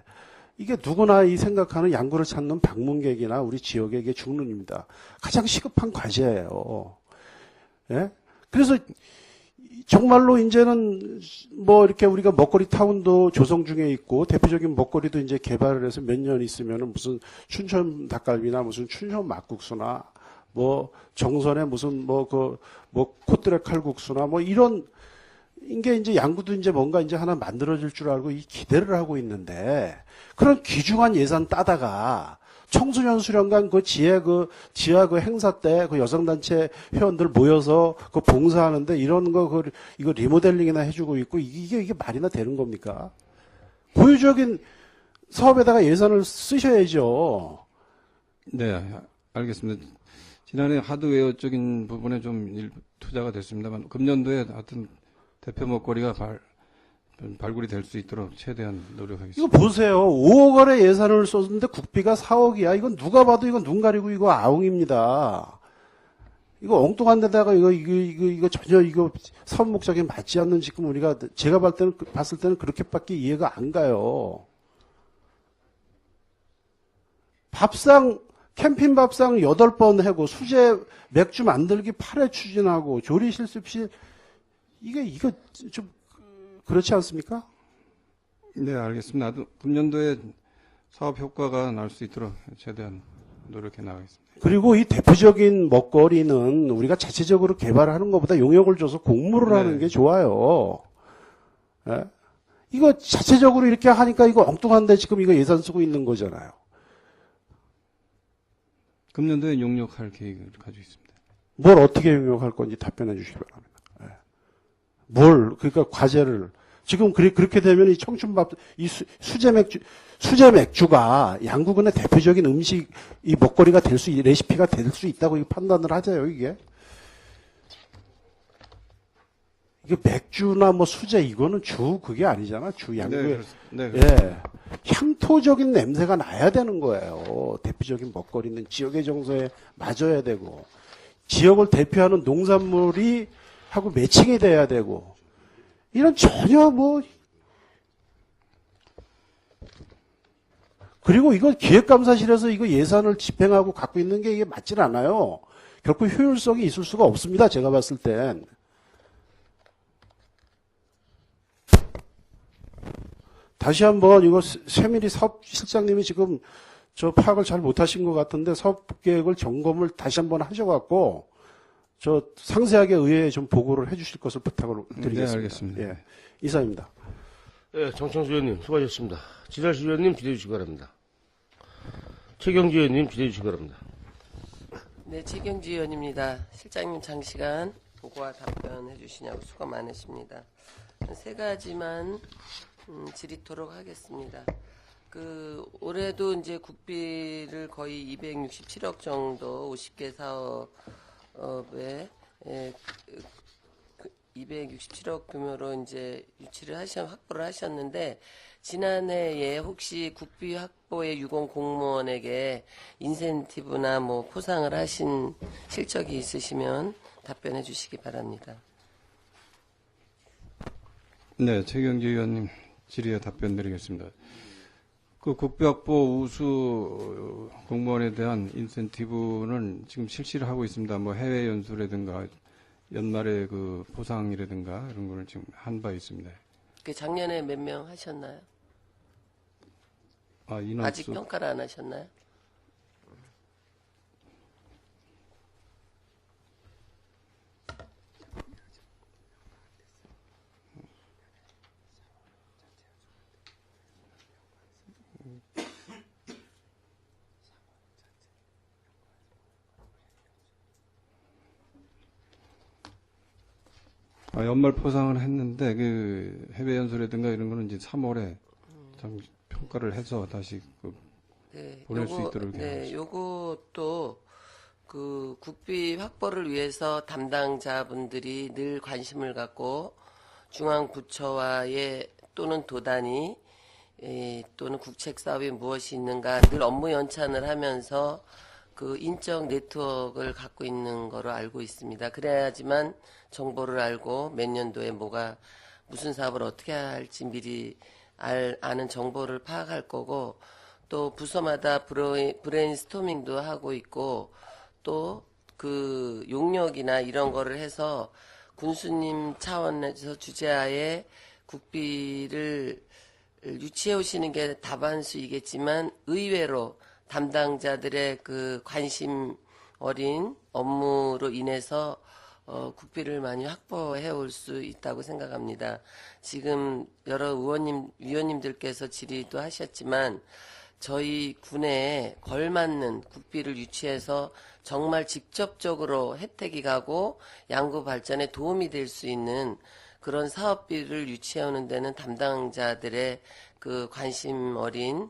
이게 누구나 이 생각하는 양구를 찾는 방문객이나 우리 지역에게 중론입니다. 가장 시급한 과제예요. 예? 그래서 정말로 이제는 뭐 이렇게 우리가 먹거리 타운도 조성 중에 있고 대표적인 먹거리도 이제 개발을 해서 몇 년 있으면은 무슨 춘천 닭갈비나 무슨 춘천 막국수나 뭐 정선에 무슨 코트레 칼국수나 뭐 이런 이게 이제 양구도 이제 뭔가 이제 하나 만들어질 줄 알고 이 기대를 하고 있는데 그런 귀중한 예산 따다가 청소년 수련관 지하 행사 때 여성단체 회원들 모여서 봉사하는데 이런 이거 리모델링이나 해주고 있고 이게 말이나 되는 겁니까? 고유적인 사업에다가 예산을 쓰셔야죠. 네, 알겠습니다. 지난해 하드웨어적인 부분에 좀 투자가 됐습니다만 금년도에 하여튼 대표 먹거리가 발굴이 될 수 있도록 최대한 노력하겠습니다. 이거 보세요. 5억 원의 예산을 썼는데 국비가 4억이야. 이건 누가 봐도 이건 눈 가리고 이거 아웅입니다. 이거 엉뚱한 데다가 이거 전혀 사업 목적에 맞지 않는 지금 제가 봤을 때는 그렇게밖에 이해가 안 가요. 캠핑 밥상 8번 하고 수제 맥주 만들기 8회 추진하고 조리 실습실 이거 좀 그렇지 않습니까? 네, 알겠습니다. 금년도에 사업 효과가 날 수 있도록 최대한 노력해 나가겠습니다. 그리고 이 대표적인 먹거리는 우리가 자체적으로 개발하는 것보다 용역을 줘서 공모를 하는 게 좋아요. 예? 이거 자체적으로 이렇게 하니까 이거 엉뚱한데 지금 이거 예산 쓰고 있는 거잖아요. 금년도에 용역할 계획을 가지고 있습니다. 뭘 어떻게 용역할 건지 답변해 주시기 바랍니다. 예. 그러니까 과제를 지금 그렇게 되면 이 청춘밥, 이 수제 맥주가 양구군의 대표적인 음식, 이 먹거리가 레시피가 될 수 있다고 판단을 하세요, 이게. 이게 맥주나 수제, 이거는 그게 아니잖아, 양구의. 네, 예. 향토적인 냄새가 나야 되는 거예요. 대표적인 먹거리는 지역의 정서에 맞아야 되고, 지역을 대표하는 농산물이 하고 매칭이 돼야 되고, 이런 전혀 그리고 이거 기획감사실에서 이거 예산을 집행하고 갖고 있는 게 이게 맞질 않아요. 결코 효율성이 있을 수가 없습니다. 제가 봤을 땐. 다시 한번 이거 세밀히 사업실장님이 지금 파악을 잘 못하신 것 같은데 사업계획을 점검을 다시 한번 하셔갖고 상세하게 의회에 좀 보고를 해주실 것을 부탁을 드리겠습니다. 네, 알겠습니다. 예, 이상입니다. 예, 정청수 의원님 수고하셨습니다. 지랄시 의원님 기대해 주시기 바랍니다. 최경지 의원님 기대해 주시기 바랍니다. 네, 최경지 의원입니다. 실장님 장시간 보고와 답변해 주시냐고 수고 많으십니다. 세 가지만 질의토록 하겠습니다. 올해도 이제 국비를 거의 267억 정도 50개 사업에 267억 규모로 이제 확보를 하셨는데, 지난해에 혹시 국비 확보에 유공 공무원에게 인센티브나 뭐 포상을 하신 실적이 있으시면 답변해 주시기 바랍니다. 네, 최경지 의원님 질의에 답변 드리겠습니다. 그 국비 확보 우수 공무원에 대한 인센티브는 지금 실시를 하고 있습니다. 뭐 해외 연수라든가 연말에 그 포상이라든가 이런 거를 지금 한 바 있습니다. 작년에 몇 명 하셨나요? 인원수 아직 평가를 안 하셨나요? 연말 포상을 했는데 그 해외 연수라든가 이런 거는 이제 3월에 평가를 해서 다시 네, 보낼 수 있도록 네, 요것도 그 국비 확보를 위해서 담당자분들이 늘 관심을 갖고 중앙부처와의 또는 도단위 또는 국책 사업이 무엇이 있는가 늘 업무 연찬을 하면서 그 인적 네트워크를 갖고 있는 거로 알고 있습니다. 그래야지만 정보를 알고 몇 년도에 무슨 사업을 어떻게 할지 미리 아는 정보를 파악할 거고, 또 부서마다 브레인스토밍도 하고 있고, 또 그 용역이나 이런 거를 해서 군수님 차원에서 주재하에 국비를 유치해 오시는 게 다반수이겠지만, 의외로 담당자들의 그 관심 어린 업무로 인해서 국비를 많이 확보해 올 수 있다고 생각합니다. 지금 여러 위원님들께서 질의도 하셨지만, 저희 군에 걸맞는 국비를 유치해서 정말 직접적으로 혜택이 가고 양구 발전에 도움이 될 수 있는 그런 사업비를 유치해 오는 데는 담당자들의 그 관심 어린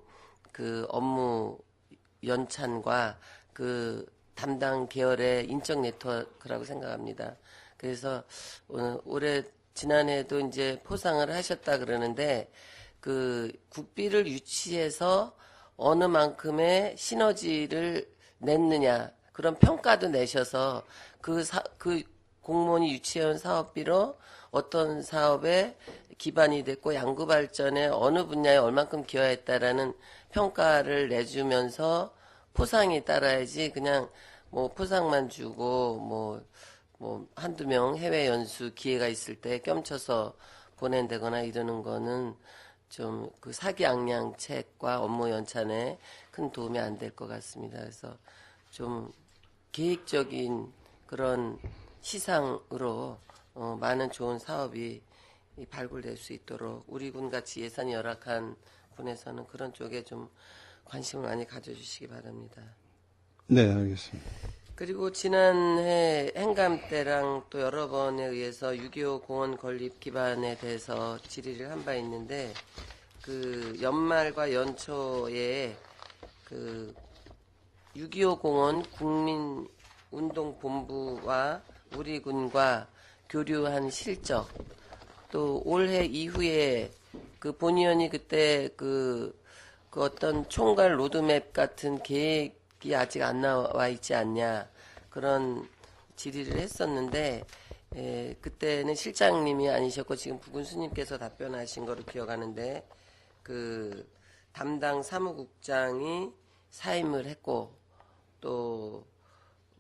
그 업무 연찬과 그 담당 계열의 인적 네트워크라고 생각합니다. 그래서 지난해에도 이제 포상을 하셨다 그러는데, 그 국비를 유치해서 어느 만큼의 시너지를 냈느냐 그런 평가도 내셔서 그 공무원이 유치해온 사업비로 어떤 사업에 기반이 됐고 양구 발전에 어느 분야에 얼만큼 기여했다라는 평가를 내주면서 포상이 따라야지 그냥 뭐 포상만 주고 뭐 한두 명 해외 연수 기회가 있을 때 껴쳐서 보낸다거나 이러는 거는 좀 그 사기양양책과 업무 연찬에 큰 도움이 안 될 것 같습니다. 그래서 좀 계획적인 그런 시상으로 많은 좋은 사업이 발굴될 수 있도록 우리 군같이 예산이 열악한 군에서는 그런 쪽에 좀 관심을 많이 가져주시기 바랍니다. 네, 알겠습니다. 그리고 지난해 행감 때랑 또 여러 번에 의해서 6.25 공원 건립 기반에 대해서 질의를 한 바 있는데, 그 연말과 연초에 그 6.25 공원 국민운동본부와 우리 군과 교류한 실적, 또 올해 이후에 그 본 의원이 그때 그 어떤 총괄 로드맵 같은 계획이 아직 안 나와 있지 않냐 그런 질의를 했었는데, 그때는 실장님이 아니셨고 지금 부군수님께서 답변하신 거로 기억하는데, 그 담당 사무국장이 사임을 했고 또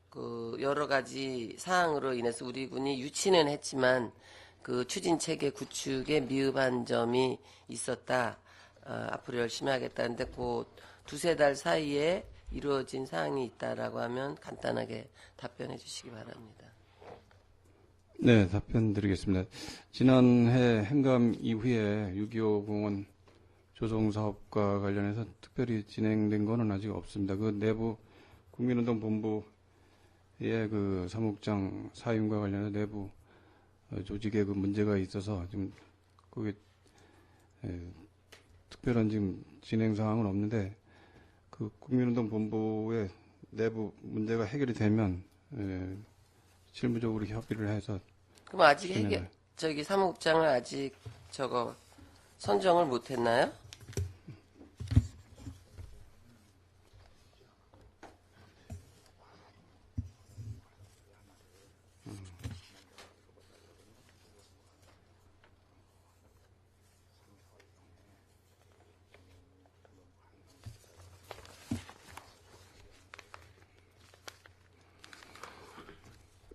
그 여러 가지 사항으로 인해서 우리 군이 유치는 했지만 그 추진 체계 구축에 미흡한 점이 있었다. 앞으로 열심히 하겠다는데 그 두세 달 사이에 이루어진 사항이 있다라고 하면 간단하게 답변해 주시기 바랍니다. 네, 답변 드리겠습니다. 지난해 행감 이후에 6.25 공원 조성 사업과 관련해서 특별히 진행된 거는 아직 없습니다. 그 내부 국민운동 본부의 그 사무국장 사임과 관련해서 내부 조직에 그 문제가 있어서 지금 그게 특별한 지금 진행 사항은 없는데 그 국민운동 본부의 내부 문제가 해결이 되면 실무적으로 협의를 해서 그럼 아직 진행을. 저기 사무국장을 아직 선정을 못했나요?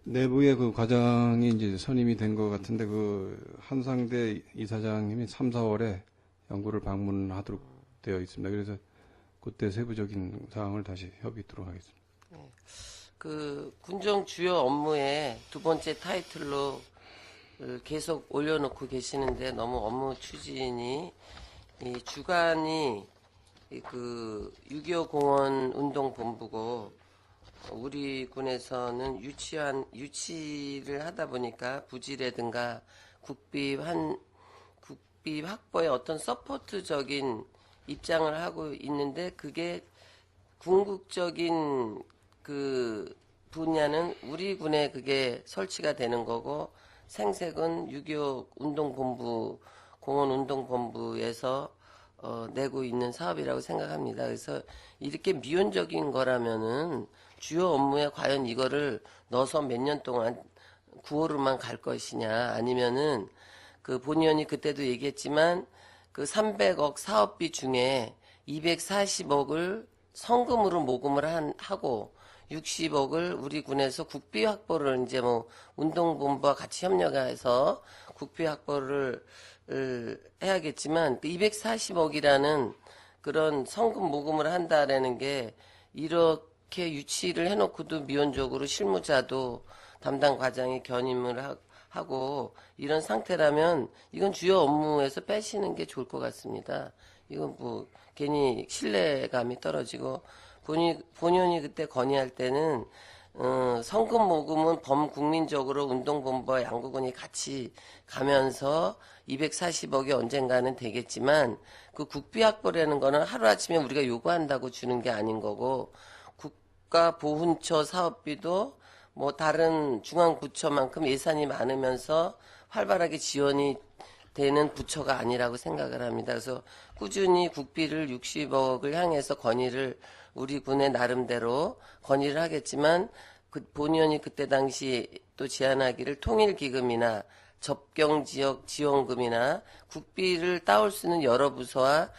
내부의 그 과장이 이제 선임이 된 것 같은데 그 한상대 이사장님이 3, 4월에 영구를 방문하도록 되어 있습니다. 그래서 그때 세부적인 사항을 다시 협의하도록 하겠습니다. 그 군정 주요 업무의 두 번째 타이틀로 계속 올려놓고 계시는데 너무 업무 추진이 이 주관이 그 6.25 공원 운동본부고 우리 군에서는 유치를 하다 보니까 부지라든가 국비 확보에 어떤 서포트적인 입장을 하고 있는데 그게 궁극적인 그 분야는 우리 군에 그게 설치가 되는 거고 생색은 6.25 운동본부 공원운동본부에서 내고 있는 사업이라고 생각합니다. 그래서 이렇게 미온적인 거라면은 주요 업무에 과연 이거를 넣어서 몇 년 동안 구호로만 갈 것이냐 아니면은 그 본 의원이 그때도 얘기했지만 그 300억 사업비 중에 240억을 성금으로 모금을 하고 60억을 우리 군에서 국비 확보를 이제 뭐 운동본부와 같이 협력해서 국비 확보를 해야겠지만 그 240억이라는 그런 성금 모금을 한다라는 게 이렇게 유치를 해놓고도 미온적으로 실무자도 담당 과장이 견임을 하고 이런 상태라면 이건 주요 업무에서 빼시는 게 좋을 것 같습니다. 이건 뭐 괜히 신뢰감이 떨어지고 본의원이 그때 건의할 때는 성금 모금은 범국민적으로 운동본부와 양구군이 같이 가면서 240억이 언젠가는 되겠지만 그 국비 확보라는 거는 하루아침에 우리가 요구한다고 주는 게 아닌 거고 국가보훈처 사업비도 뭐 다른 중앙부처만큼 예산이 많으면서 활발하게 지원이 되는 부처가 아니라고 생각을 합니다. 그래서 꾸준히 국비를 60억을 향해서 건의를 우리 군의 나름대로 건의를 하겠지만 그 본의원이 그때 당시 또 제안하기를 통일기금이나 접경지역 지원금이나 국비를 따올 수 있는 여러 부서와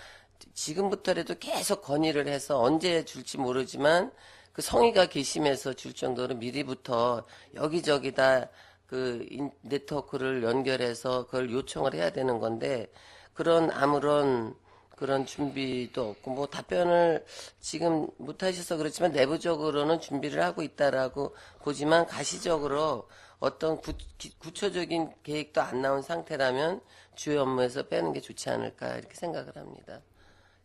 지금부터라도 계속 건의를 해서 언제 줄지 모르지만 그 성의가 괘씸해서 줄 정도로 미리부터 여기저기다 그 네트워크를 연결해서 그걸 요청을 해야 되는 건데 그런 아무런 그런 준비도 없고 뭐 답변을 지금 못 하셔서 그렇지만 내부적으로는 준비를 하고 있다라고 보지만 가시적으로 어떤 구체적인 계획도 안 나온 상태라면 주요 업무에서 빼는 게 좋지 않을까 이렇게 생각을 합니다.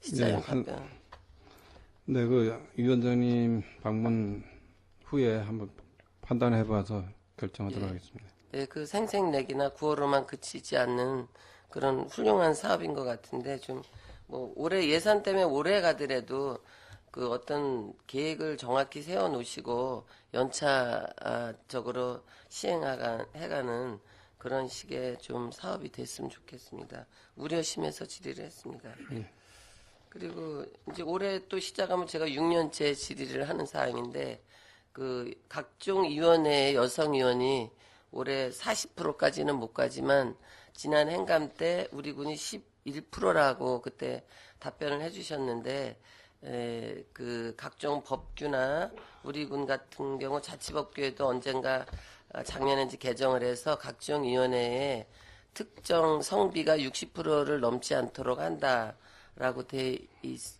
시장님 답변. 네, 그 위원장님 방문 후에 한번 판단해봐서 결정하도록 하겠습니다. 네, 그 생색내기나 구호로만 그치지 않는 그런 훌륭한 사업인 것 같은데 좀 뭐 올해 예산 때문에 올해 가더라도 그 어떤 계획을 정확히 세워놓으시고 연차적으로 시행해가는 그런 식의 좀 사업이 됐으면 좋겠습니다. 우려심에서 질의를 했습니다. 그리고 이제 올해 또 시작하면 제가 6년째 질의를 하는 사항인데 그 각종 위원회 여성위원이 올해 40%까지는 못 가지만 지난 행감 때 우리 군이 11%라고 그때 답변을 해주셨는데 그 각종 법규나 우리 군 같은 경우 자치법규에도 언젠가 작년에 이제 개정을 해서 각종 위원회에 특정 성비가 60%를 넘지 않도록 한다라고 돼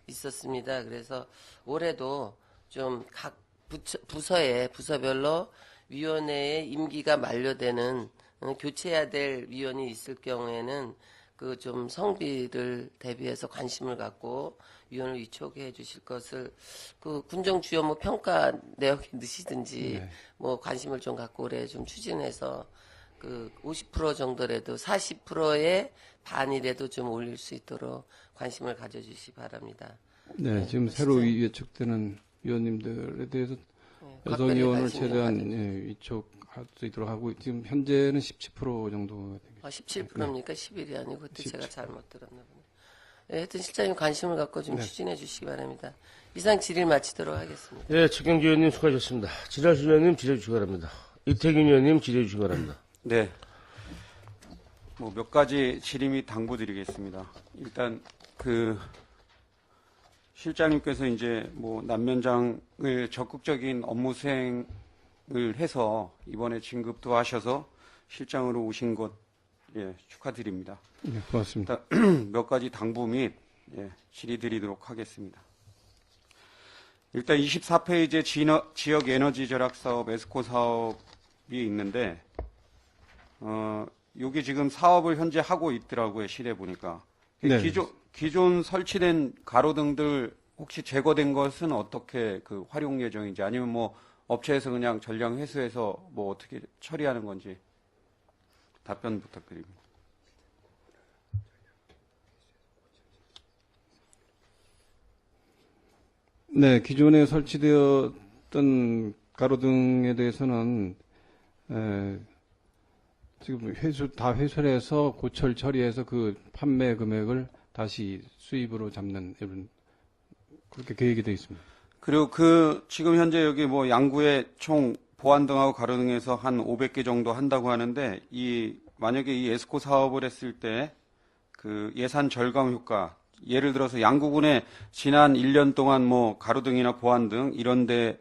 있었습니다. 그래서 올해도 좀 각 부서별로 위원회의 임기가 만료되는 교체해야 될 위원이 있을 경우에는 그 좀 성비를 대비해서 관심을 갖고 위원을 위촉해 주실 것을 그 군정 주요 뭐 평가 내역에 넣으시든지 네. 뭐 관심을 좀 갖고 올해 좀 추진해서 그 50% 정도라도 40%의 반이라도 좀 올릴 수 있도록 관심을 가져주시 바랍니다. 네, 지금 새로 예측되는 위원님들에 대해서 여성 각별히 의원을 관심을 최대한 가져주시- 위촉할 수 있도록 하고 지금 현재는 17% 정도 되겠습니다. 17%입니까? 11이 아니고 그때 제가 잘못 들었나 보네. 네, 하여튼 실장님 관심을 갖고 좀 추진해 주시기 바랍니다. 이상 질의를 마치도록 하겠습니다. 예, 책경지 의원님 수고하셨습니다. 지라수 의원님 질의해 주시기 바랍니다. 이태균 의원님 질의해 주시기 바랍니다. 네. 뭐 몇 가지 질의 및 당부드리겠습니다. 일단 그 실장님께서 이제 뭐 남면장을 적극적인 업무 수행을 해서 이번에 진급도 하셔서 실장으로 오신 것 예, 축하드립니다. 네, 고맙습니다. 일단 몇 가지 당부 및 질의 드리도록 하겠습니다. 일단 24페이지에 지역 에너지 절약 사업, 에스코 사업이 있는데, 여기 지금 사업을 현재 하고 있더라고요, 실에 보니까. 네. 기존 설치된 가로등들 혹시 제거된 것은 어떻게 그 활용 예정인지, 아니면 뭐 업체에서 그냥 전량 회수해서 뭐 어떻게 처리하는 건지 답변 부탁드립니다. 네, 기존에 설치되었던 가로등에 대해서는 지금 다 회수해서 고철 처리해서 그 판매 금액을 다시 수입으로 잡는 이런 그렇게 계획이 되어 있습니다. 그리고 그 지금 현재 여기 뭐 양구에 총 보안등하고 가로등에서 한 500개 정도 한다고 하는데 만약에 이 에스코 사업을 했을 때 그 예산 절감 효과, 예를 들어서 양구군에 지난 1년 동안 뭐 가로등이나 보안등 이런데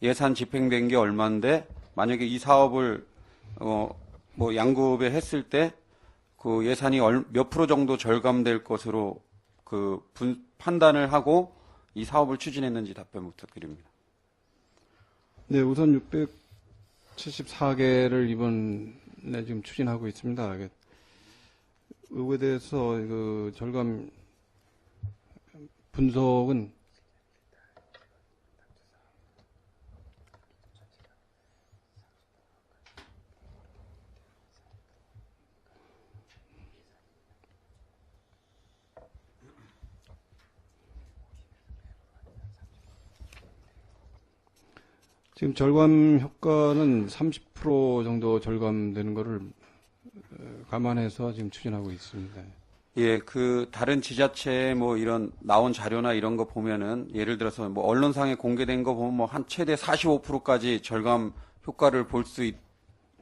예산 집행된 게 얼마인데 만약에 이 사업을 뭐 양구에 했을 때 그 예산이 몇 프로 정도 절감될 것으로 그 판단을 하고 이 사업을 추진했는지 답변 부탁드립니다. 네, 우선 674개를 이번에 지금 추진하고 있습니다. 이거에 대해서 그 절감 분석은 지금 절감 효과는 30% 정도 절감되는 거를 감안해서 지금 추진하고 있습니다. 예, 그 다른 지자체에 뭐 이런 나온 자료나 이런 거 보면은 예를 들어서 뭐 언론상에 공개된 거 보면 뭐 한 최대 45%까지 절감 효과를 볼 수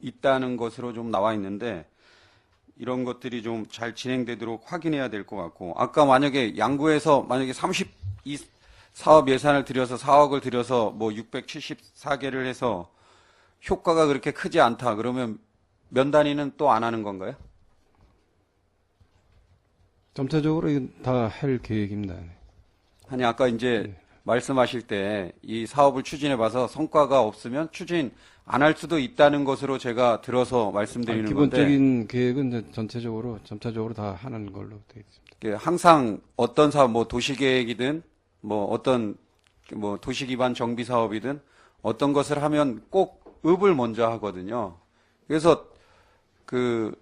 있다는 것으로 좀 나와 있는데 이런 것들이 좀 잘 진행되도록 확인해야 될 것 같고 아까 만약에 양구에서 만약에 32 사업 예산을 들여서 4억을 들여서 뭐 674개를 해서 효과가 그렇게 크지 않다 그러면 면 단위는 또 안 하는 건가요? 점차적으로 다 할 계획입니다. 아니 아까 이제 말씀하실 때 이 사업을 추진해 봐서 성과가 없으면 추진 안 할 수도 있다는 것으로 제가 들어서 말씀드리는 기본적인 계획은 이제 전체적으로 점차적으로 다 하는 걸로 되어 있습니다. 건데 항상 어떤 사업 뭐 도시계획이든 뭐 어떤 뭐 도시 기반 정비 사업이든 어떤 것을 하면 꼭 읍을 먼저 하거든요. 그래서 그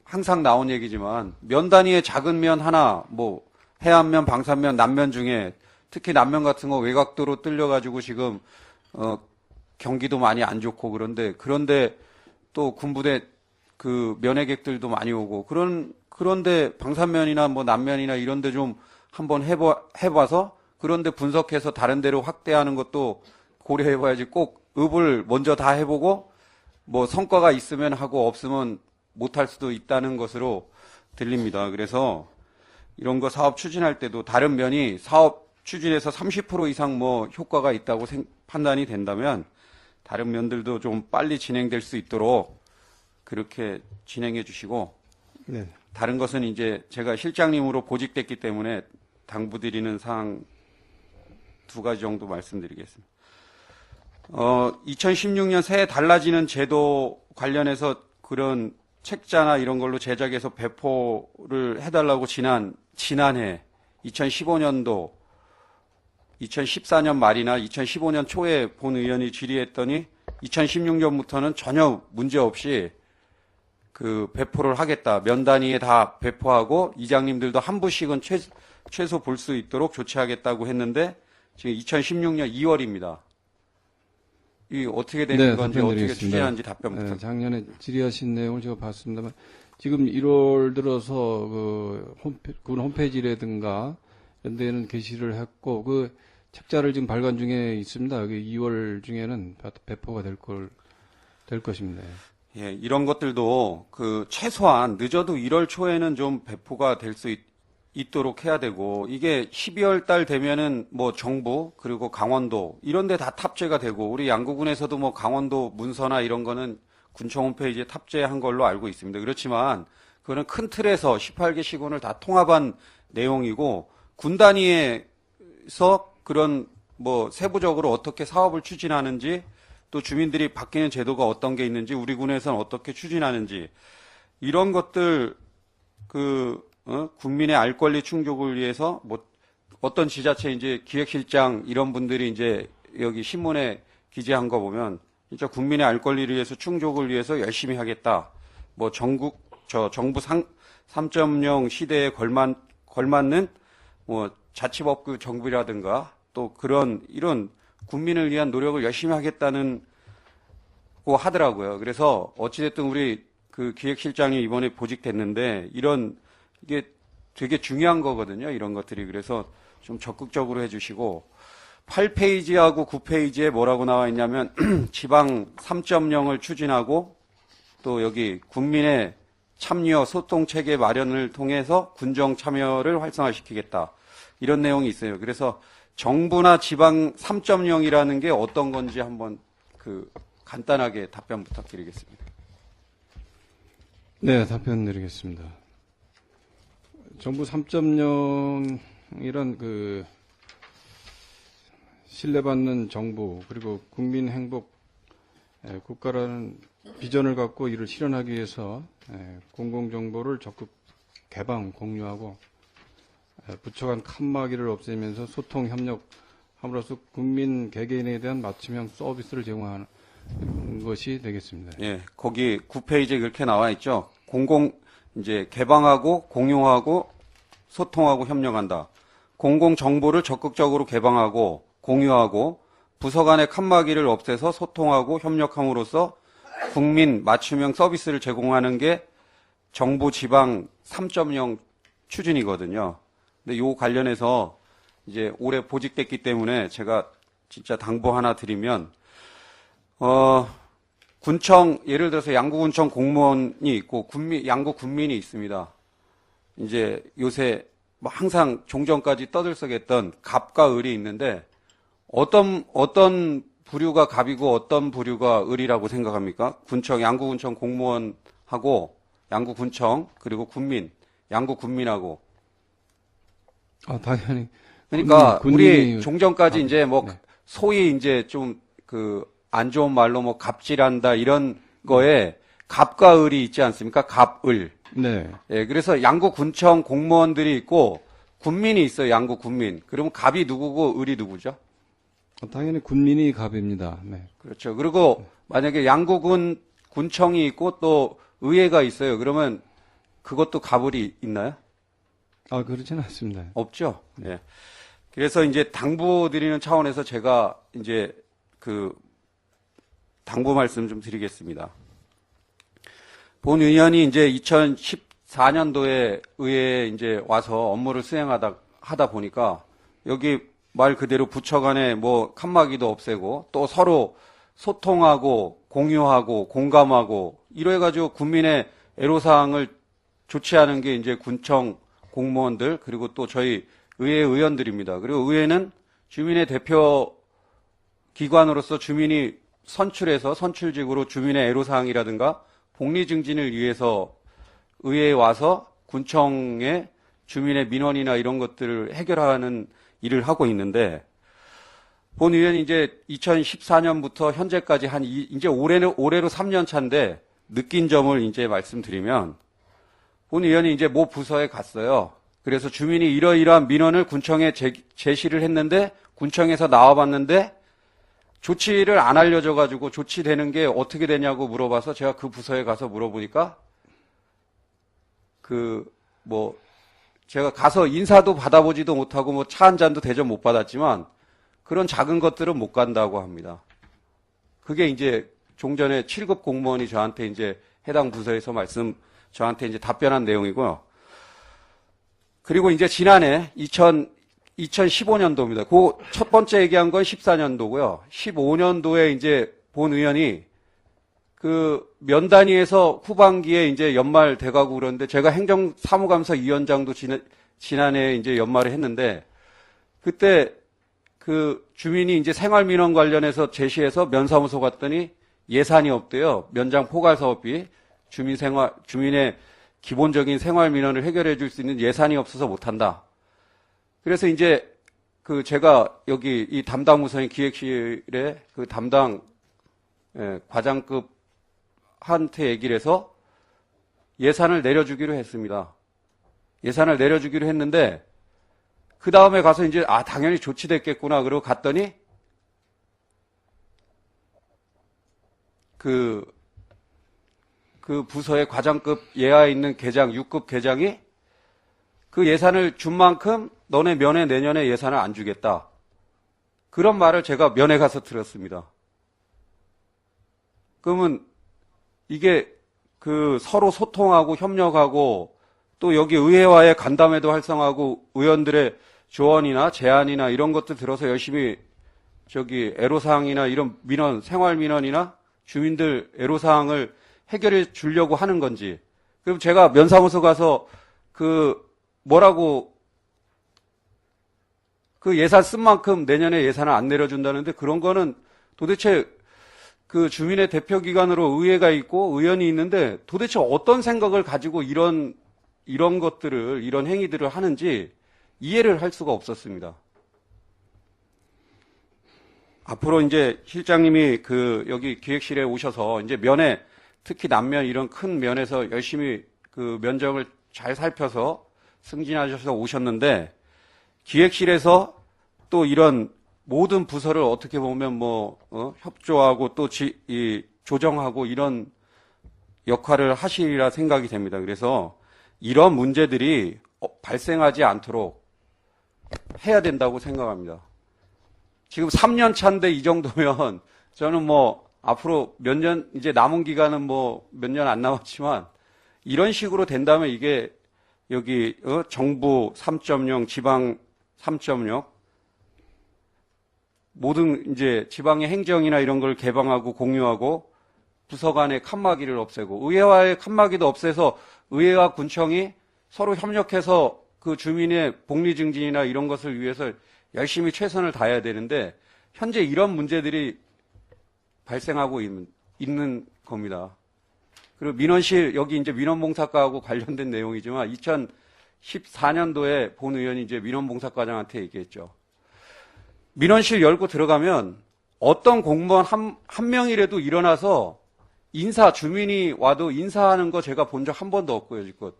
항상 나온 얘기지만 면 단위의 작은 면 하나 뭐 해안면, 방산면, 남면 중에 특히 남면 같은 거 외곽도로 뚫려가지고 지금 경기도 많이 안 좋고 그런데 또 군부대 그 면회객들도 많이 오고 그런데 방산면이나 뭐 남면이나 이런데 좀 한번 해봐서 그런데 분석해서 다른 데로 확대하는 것도 고려해봐야지 꼭 읍을 먼저 다 해보고 뭐 성과가 있으면 하고 없으면 못할 수도 있다는 것으로 들립니다. 그래서 이런 거 사업 추진할 때도 다른 면이 사업 추진에서 30% 이상 뭐 효과가 있다고 판단이 된다면 다른 면들도 좀 빨리 진행될 수 있도록 그렇게 진행해 주시고 네. 다른 것은 이제 제가 실장님으로 보직됐기 때문에 당부드리는 사항 2가지 정도 말씀드리겠습니다. 2016년 새해 달라지는 제도 관련해서 그런 책자나 이런 걸로 제작해서 배포를 해달라고 지난해 2015년도 2014년 말이나 2015년 초에 본 의원이 질의했더니 2016년부터는 전혀 문제 없이 그 배포를 하겠다. 면 단위에 다 배포하고 이장님들도 한 부씩은 최소 볼 수 있도록 조치하겠다고 했는데 지금 2016년 2월입니다. 이 어떻게 되는 건지 어떻게 추진하는지 답변 부탁드립니다. 작년에 질의하신 내용을 제가 봤습니다만 지금 1월 들어서 군 홈페이지라든가 이런 데는 게시를 했고 그 책자를 지금 발간 중에 있습니다. 2월 중에는 배포가 될 것입니다. 예, 이런 것들도 최소한 늦어도 1월 초에는 좀 배포가 될 수 있도록 해야 되고, 이게 12월 달 되면은 뭐 정부, 그리고 강원도, 이런 데 다 탑재가 되고, 우리 양구군에서도 뭐 강원도 문서나 이런 거는 군청 홈페이지에 탑재한 걸로 알고 있습니다. 그렇지만, 그거는 큰 틀에서 18개 시군을 다 통합한 내용이고, 군 단위에서 그런 뭐 세부적으로 어떻게 사업을 추진하는지, 또 주민들이 바뀌는 제도가 어떤 게 있는지, 우리 군에서는 어떻게 추진하는지, 이런 것들, 국민의 알 권리 충족을 위해서, 뭐, 어떤 지자체 이제 기획실장 이런 분들이 이제 여기 신문에 기재한 거 보면, 진짜 국민의 알 권리를 위해서 충족을 위해서 열심히 하겠다. 뭐, 정부 3.0 시대에 걸맞는, 뭐, 자치법규 정비라든가, 또 이런 국민을 위한 노력을 열심히 하겠다는 거 하더라고요. 그래서 어찌됐든 우리 기획실장이 이번에 보직됐는데 이게 되게 중요한 거거든요. 이런 것들이. 그래서 좀 적극적으로 해주시고 8페이지하고 9페이지에 뭐라고 나와 있냐면 지방 3.0을 추진하고 또 여기 국민의 참여 소통 체계 마련을 통해서 군정 참여를 활성화시키겠다. 이런 내용이 있어요. 그래서 정부나 지방 3.0이라는 게 어떤 건지 한번 간단하게 답변 부탁드리겠습니다. 네, 답변 드리겠습니다. 정부 3.0이란 신뢰받는 정부 그리고 국민 행복 국가라는 비전을 갖고 이를 실현하기 위해서 공공정보를 적극 개방, 공유하고 부처 간 칸막이를 없애면서 소통, 협력함으로써 국민 개개인에 대한 맞춤형 서비스를 제공하는 것이 되겠습니다. 예, 거기 9페이지에 그렇게 나와 있죠. 이제 개방하고 공유하고 소통하고 협력한다. 공공 정보를 적극적으로 개방하고 공유하고 부서 간의 칸막이를 없애서 소통하고 협력함으로써 국민 맞춤형 서비스를 제공하는 게 정부 지방 3.0 추진이거든요. 근데 요 관련해서 이제 올해 보직됐기 때문에 제가 진짜 당부 하나 드리면, 군청, 예를 들어서 양구군청 공무원이 있고, 양구 군민이 있습니다. 이제 요새 뭐 항상 종전까지 떠들썩했던 갑과 을이 있는데, 어떤 부류가 갑이고 어떤 부류가 을이라고 생각합니까? 양구군청 공무원하고, 양구군청, 그리고 양구 군민하고. 당연히. 그러니까 우리 종전까지 이제 뭐 소위 이제 좀 안 좋은 말로 뭐 갑질한다 이런 거에 갑과 을이 있지 않습니까? 갑을. 네. 예, 그래서 양구군청 공무원들이 있고 군민이 있어요. 양구 군민. 그러면 갑이 누구고 을이 누구죠? 당연히 군민이 갑입니다. 네. 그렇죠. 그리고 만약에 양구군청이 있고 또 의회가 있어요. 그러면 그것도 갑을이 있나요? 그렇지는 않습니다. 없죠. 예. 그래서 이제 당부드리는 차원에서 제가 이제 당부 말씀 좀 드리겠습니다. 본 의원이 이제 2014년도에 의회에 이제 와서 업무를 하다 보니까 여기 말 그대로 부처 간에 뭐 칸막이도 없애고 또 서로 소통하고 공유하고 공감하고 이래가지고 국민의 애로사항을 조치하는 게 이제 군청 공무원들 그리고 또 저희 의회 의원들입니다. 그리고 의회는 주민의 대표 기관으로서 주민이 선출해서 선출직으로 주민의 애로사항이라든가 복리 증진을 위해서 의회에 와서 군청의 주민의 민원이나 이런 것들을 해결하는 일을 하고 있는데 본 의원이 이제 2014년부터 현재까지 이제 올해로 3년 차인데 느낀 점을 이제 말씀드리면, 본 의원이 이제 모 부서에 갔어요. 그래서 주민이 이러이러한 민원을 군청에 제시를 했는데, 군청에서 나와봤는데, 조치를 안 알려줘가지고 조치되는 게 어떻게 되냐고 물어봐서 제가 그 부서에 가서 물어보니까, 제가 가서 인사도 받아보지도 못하고 차 한 잔도 대접 못 받았지만, 그런 작은 것들은 못 간다고 합니다. 그게 이제 종전에 7급 공무원이 저한테 이제 해당 부서에서 저한테 이제 답변한 내용이고요. 그리고 이제 지난해 2015년도입니다. 그 첫 번째 얘기한 건 14년도고요. 15년도에 이제 본 의원이 그 면단위에서 후반기에 이제 연말 돼가고 그러는데 제가 행정사무감사 위원장도 지난해 이제 연말에 했는데 그때 그 주민이 이제 생활민원 관련해서 제시해서 면사무소 갔더니 예산이 없대요. 면장 포괄 사업비, 주민의 기본적인 생활민원을 해결해 줄 수 있는 예산이 없어서 못한다. 그래서 이제 제가 여기 이 담당 부서인 기획실에 그 담당 과장급한테 얘기를 해서 예산을 내려주기로 했습니다. 예산을 내려주기로 했는데 그 다음에 가서 이제 당연히 조치됐겠구나 그러고 갔더니 그 부서의 과장급 예하에 있는 계장 6급 계장이 그 예산을 준 만큼 너네 면회 내년에 예산을 안 주겠다. 그런 말을 제가 면회 가서 들었습니다. 그러면 이게 서로 소통하고 협력하고 또 여기 의회와의 간담회도 활성화하고 의원들의 조언이나 제안이나 이런 것들 들어서 열심히 애로사항이나 이런 생활민원이나 주민들 애로사항을 해결해 주려고 하는 건지. 그럼 제가 면사무소 가서 뭐라고 그 예산 쓴 만큼 내년에 예산을 안 내려준다는데 그런 거는 도대체 그 주민의 대표기관으로 의회가 있고 의원이 있는데 도대체 어떤 생각을 가지고 이런 것들을, 이런 행위들을 하는지 이해를 할 수가 없었습니다. 앞으로 이제 실장님이 여기 기획실에 오셔서 이제 면회, 특히 남면 이런 큰 면에서 열심히 면적을 잘 살펴서 승진하셔서 오셨는데 기획실에서 또 이런 모든 부서를 어떻게 보면 협조하고 또 조정하고 이런 역할을 하시리라 생각이 됩니다. 그래서 이런 문제들이 발생하지 않도록 해야 된다고 생각합니다. 지금 3년 차인데 이 정도면 저는 앞으로 몇 년, 이제 남은 기간은 몇 년 안 남았지만 이런 식으로 된다면 이게 여기 정부 3.0, 지방 3.0 모든 이제 지방의 행정이나 이런 걸 개방하고 공유하고 부서 간의 칸막이를 없애고 의회와의 칸막이도 없애서 의회와 군청이 서로 협력해서 그 주민의 복리 증진이나 이런 것을 위해서 열심히 최선을 다해야 되는데 현재 이런 문제들이 발생하고 있는 겁니다. 그리고 민원실 여기 이제 민원봉사과하고 관련된 내용이지만 2014년도에 본 의원이 이제 민원봉사과장한테 얘기했죠. 민원실 열고 들어가면 어떤 공무원 한 명이라도 일어나서 주민이 와도 인사하는 거 제가 본 적 한 번도 없고요, 지금.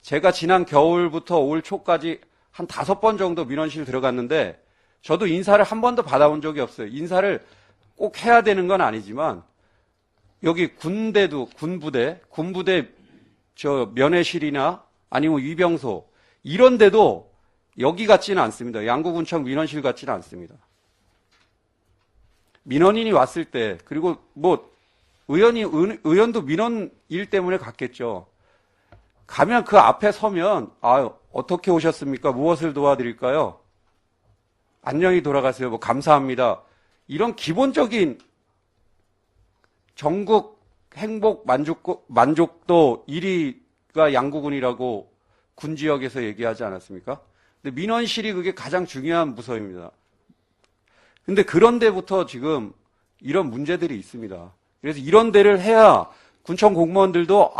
제가 지난 겨울부터 올 초까지 한 5번 정도 민원실 들어갔는데 저도 인사를 한 번도 받아본 적이 없어요. 인사를 꼭 해야 되는 건 아니지만 여기 군부대 면회실이나 아니면 위병소 이런 데도 여기 같지는 않습니다. 양구군청 민원실 같지는 않습니다. 민원인이 왔을 때 그리고 의원도 민원 일 때문에 갔겠죠. 가면 그 앞에 서면 어떻게 오셨습니까? 무엇을 도와드릴까요? 안녕히 돌아가세요. 감사합니다. 이런 기본적인 전국 행복 만족도 1위가 양구군이라고 군 지역에서 얘기하지 않았습니까? 근데 민원실이 그게 가장 중요한 부서입니다. 근데 그런 데부터 지금 이런 문제들이 있습니다. 그래서 이런 데를 해야 군청 공무원들도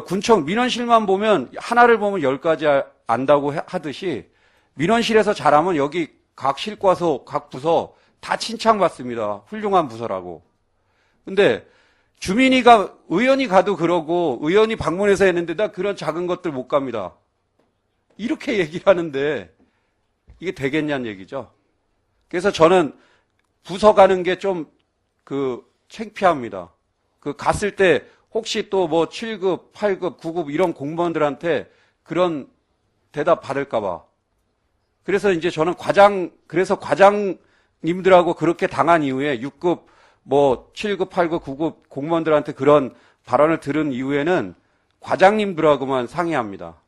군청 민원실만 보면 하나를 보면 10가지 안다고 하듯이 민원실에서 잘하면 여기 각 실과소, 각 부서 다 칭찬받습니다. 훌륭한 부서라고. 근데 의원이 가도 그러고 의원이 방문해서 했는데 나 그런 작은 것들 못 갑니다. 이렇게 얘기를 하는데 이게 되겠냐는 얘기죠. 그래서 저는 부서 가는 게 좀 창피합니다. 갔을 때 혹시 또 뭐 7급, 8급, 9급 이런 공무원들한테 그런 대답 받을까봐. 그래서 이제 저는 과장님들하고 그렇게 당한 이후에 6급, 뭐 7급, 8급, 9급 공무원들한테 그런 발언을 들은 이후에는 과장님들하고만 상의합니다.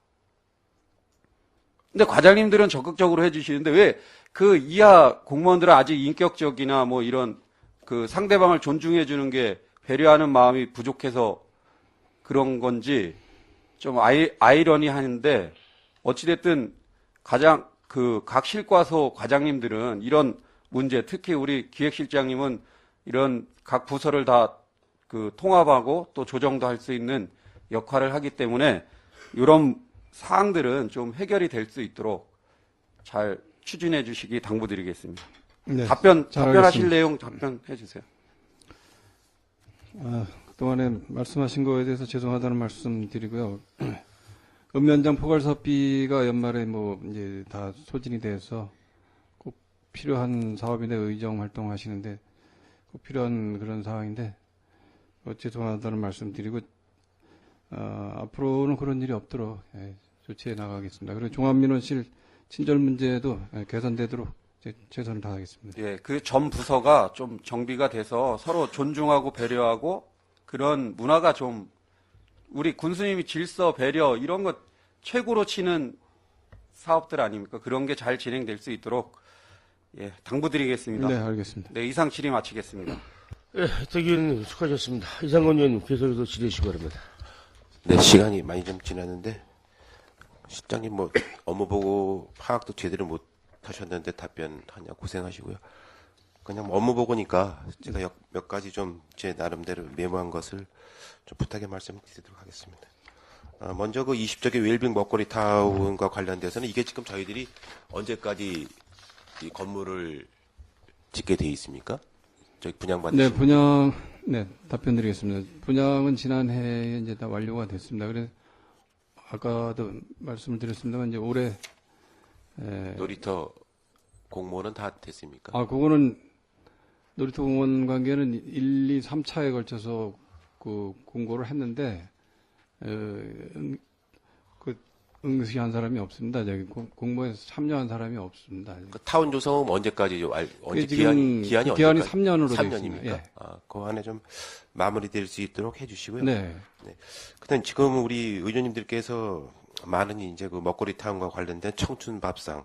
근데 과장님들은 적극적으로 해주시는데 왜 그 이하 공무원들은 아직 인격적이나 뭐 이런 상대방을 존중해주는 게 배려하는 마음이 부족해서 그런 건지 좀 아이러니한데 어찌됐든 각 실과소 과장님들은 이런 문제, 특히 우리 기획실장님은 이런 각 부서를 다 통합하고 또 조정도 할 수 있는 역할을 하기 때문에 이런 사항들은 좀 해결이 될 수 있도록 잘 추진해 주시기 당부드리겠습니다. 네, 답변하실 내용 답변해 주세요. 그동안에 말씀하신 거에 대해서 죄송하다는 말씀 드리고요. 읍면장 포괄사업비가 연말에 뭐 이제 다 소진이 돼서 꼭 필요한 사업인데 의정 활동하시는데 꼭 필요한 그런 상황인데 죄송하다는 말씀 드리고 앞으로는 그런 일이 없도록 조치해 나가겠습니다. 그리고 종합민원실 친절 문제도 개선되도록 최선을 다하겠습니다. 예, 그 전 부서가 좀 정비가 돼서 서로 존중하고 배려하고 그런 문화가 좀 우리 군수님이 질서, 배려 이런 것 최고로 치는 사업들 아닙니까? 그런 게 잘 진행될 수 있도록 당부드리겠습니다. 네, 알겠습니다. 네, 이상 질의 마치겠습니다. 예, 혜택 의원님 수고하셨습니다. 이상건 의원님 계속해서 질의하시기 바랍니다. 네, 시간이 많이 좀 지났는데 실장님 뭐 업무 보고 파악도 제대로 못 하셨는데 답변하냐 고생하시고요. 그냥 업무 보고니까 제가 몇 가지 좀 제 나름대로 메모한 것을 좀 부탁의 말씀드리도록 하겠습니다. 먼저 그 20적의 웰빙 먹거리 타운과 관련돼서는 이게 지금 저희들이 언제까지 이 건물을 짓게 돼 있습니까? 저희 분양받으신 답변드리겠습니다. 분양은 지난해에 이제 다 완료가 됐습니다. 그래서 아까도 말씀을 드렸습니다만 이제 올해 놀이터 공모는 다 됐습니까? 그거는 놀이터 공원 관계는 1, 2, 3차에 걸쳐서 공고를 했는데 응시한 사람이 없습니다. 저기 공모에서 참여한 사람이 없습니다. 그 타운 조성은 언제까지 언제 지금 기한이 3년으로 3년입니까? 예. 그 안에 좀 마무리될 수 있도록 해주시고요. 네. 그다음 지금 우리 의원님들께서 많은 이제 그 먹거리 타운과 관련된 청춘 밥상,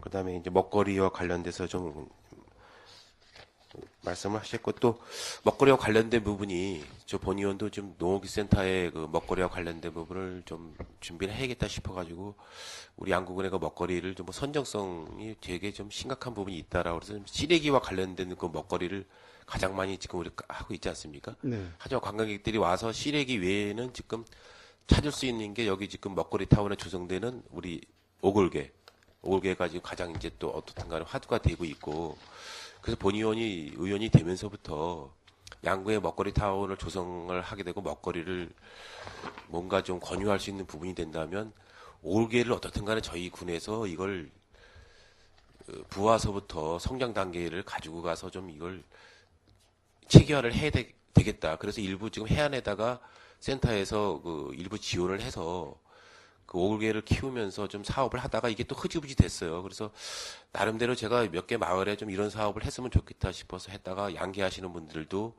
그다음에 이제 먹거리와 관련돼서 좀 말씀을 하셨고 또 먹거리와 관련된 부분이 저 본 의원도 좀 농업기센터에 그 먹거리와 관련된 부분을 좀 준비를 해야겠다 싶어가지고 우리 양구군의 그 먹거리를 좀 선정성이 되게 좀 심각한 부분이 있다라고 그래서 시래기와 관련된 그 먹거리를 가장 많이 지금 우리 하고 있지 않습니까? 네. 하지만 관광객들이 와서 시래기 외에는 지금 찾을 수 있는 게 여기 지금 먹거리 타운에 조성되는 우리 오골개가 지금 가장 이제 또 어떻든 간에 화두가 되고 있고 그래서 본 의원이 되면서부터 양구의 먹거리 타운을 조성을 하게 되고 먹거리를 뭔가 좀 권유할 수 있는 부분이 된다면 오골개를 어떻든 간에 저희 군에서 이걸 부와서부터 성장 단계를 가지고 가서 좀 이걸 체계화를 해야 되겠다. 그래서 일부 지금 해안에다가 센터에서 그 일부 지원을 해서 그 오골개를 키우면서 좀 사업을 하다가 이게 또 흐지부지 됐어요. 그래서 나름대로 제가 몇 개 마을에 좀 이런 사업을 했으면 좋겠다 싶어서 했다가 양계하시는 분들도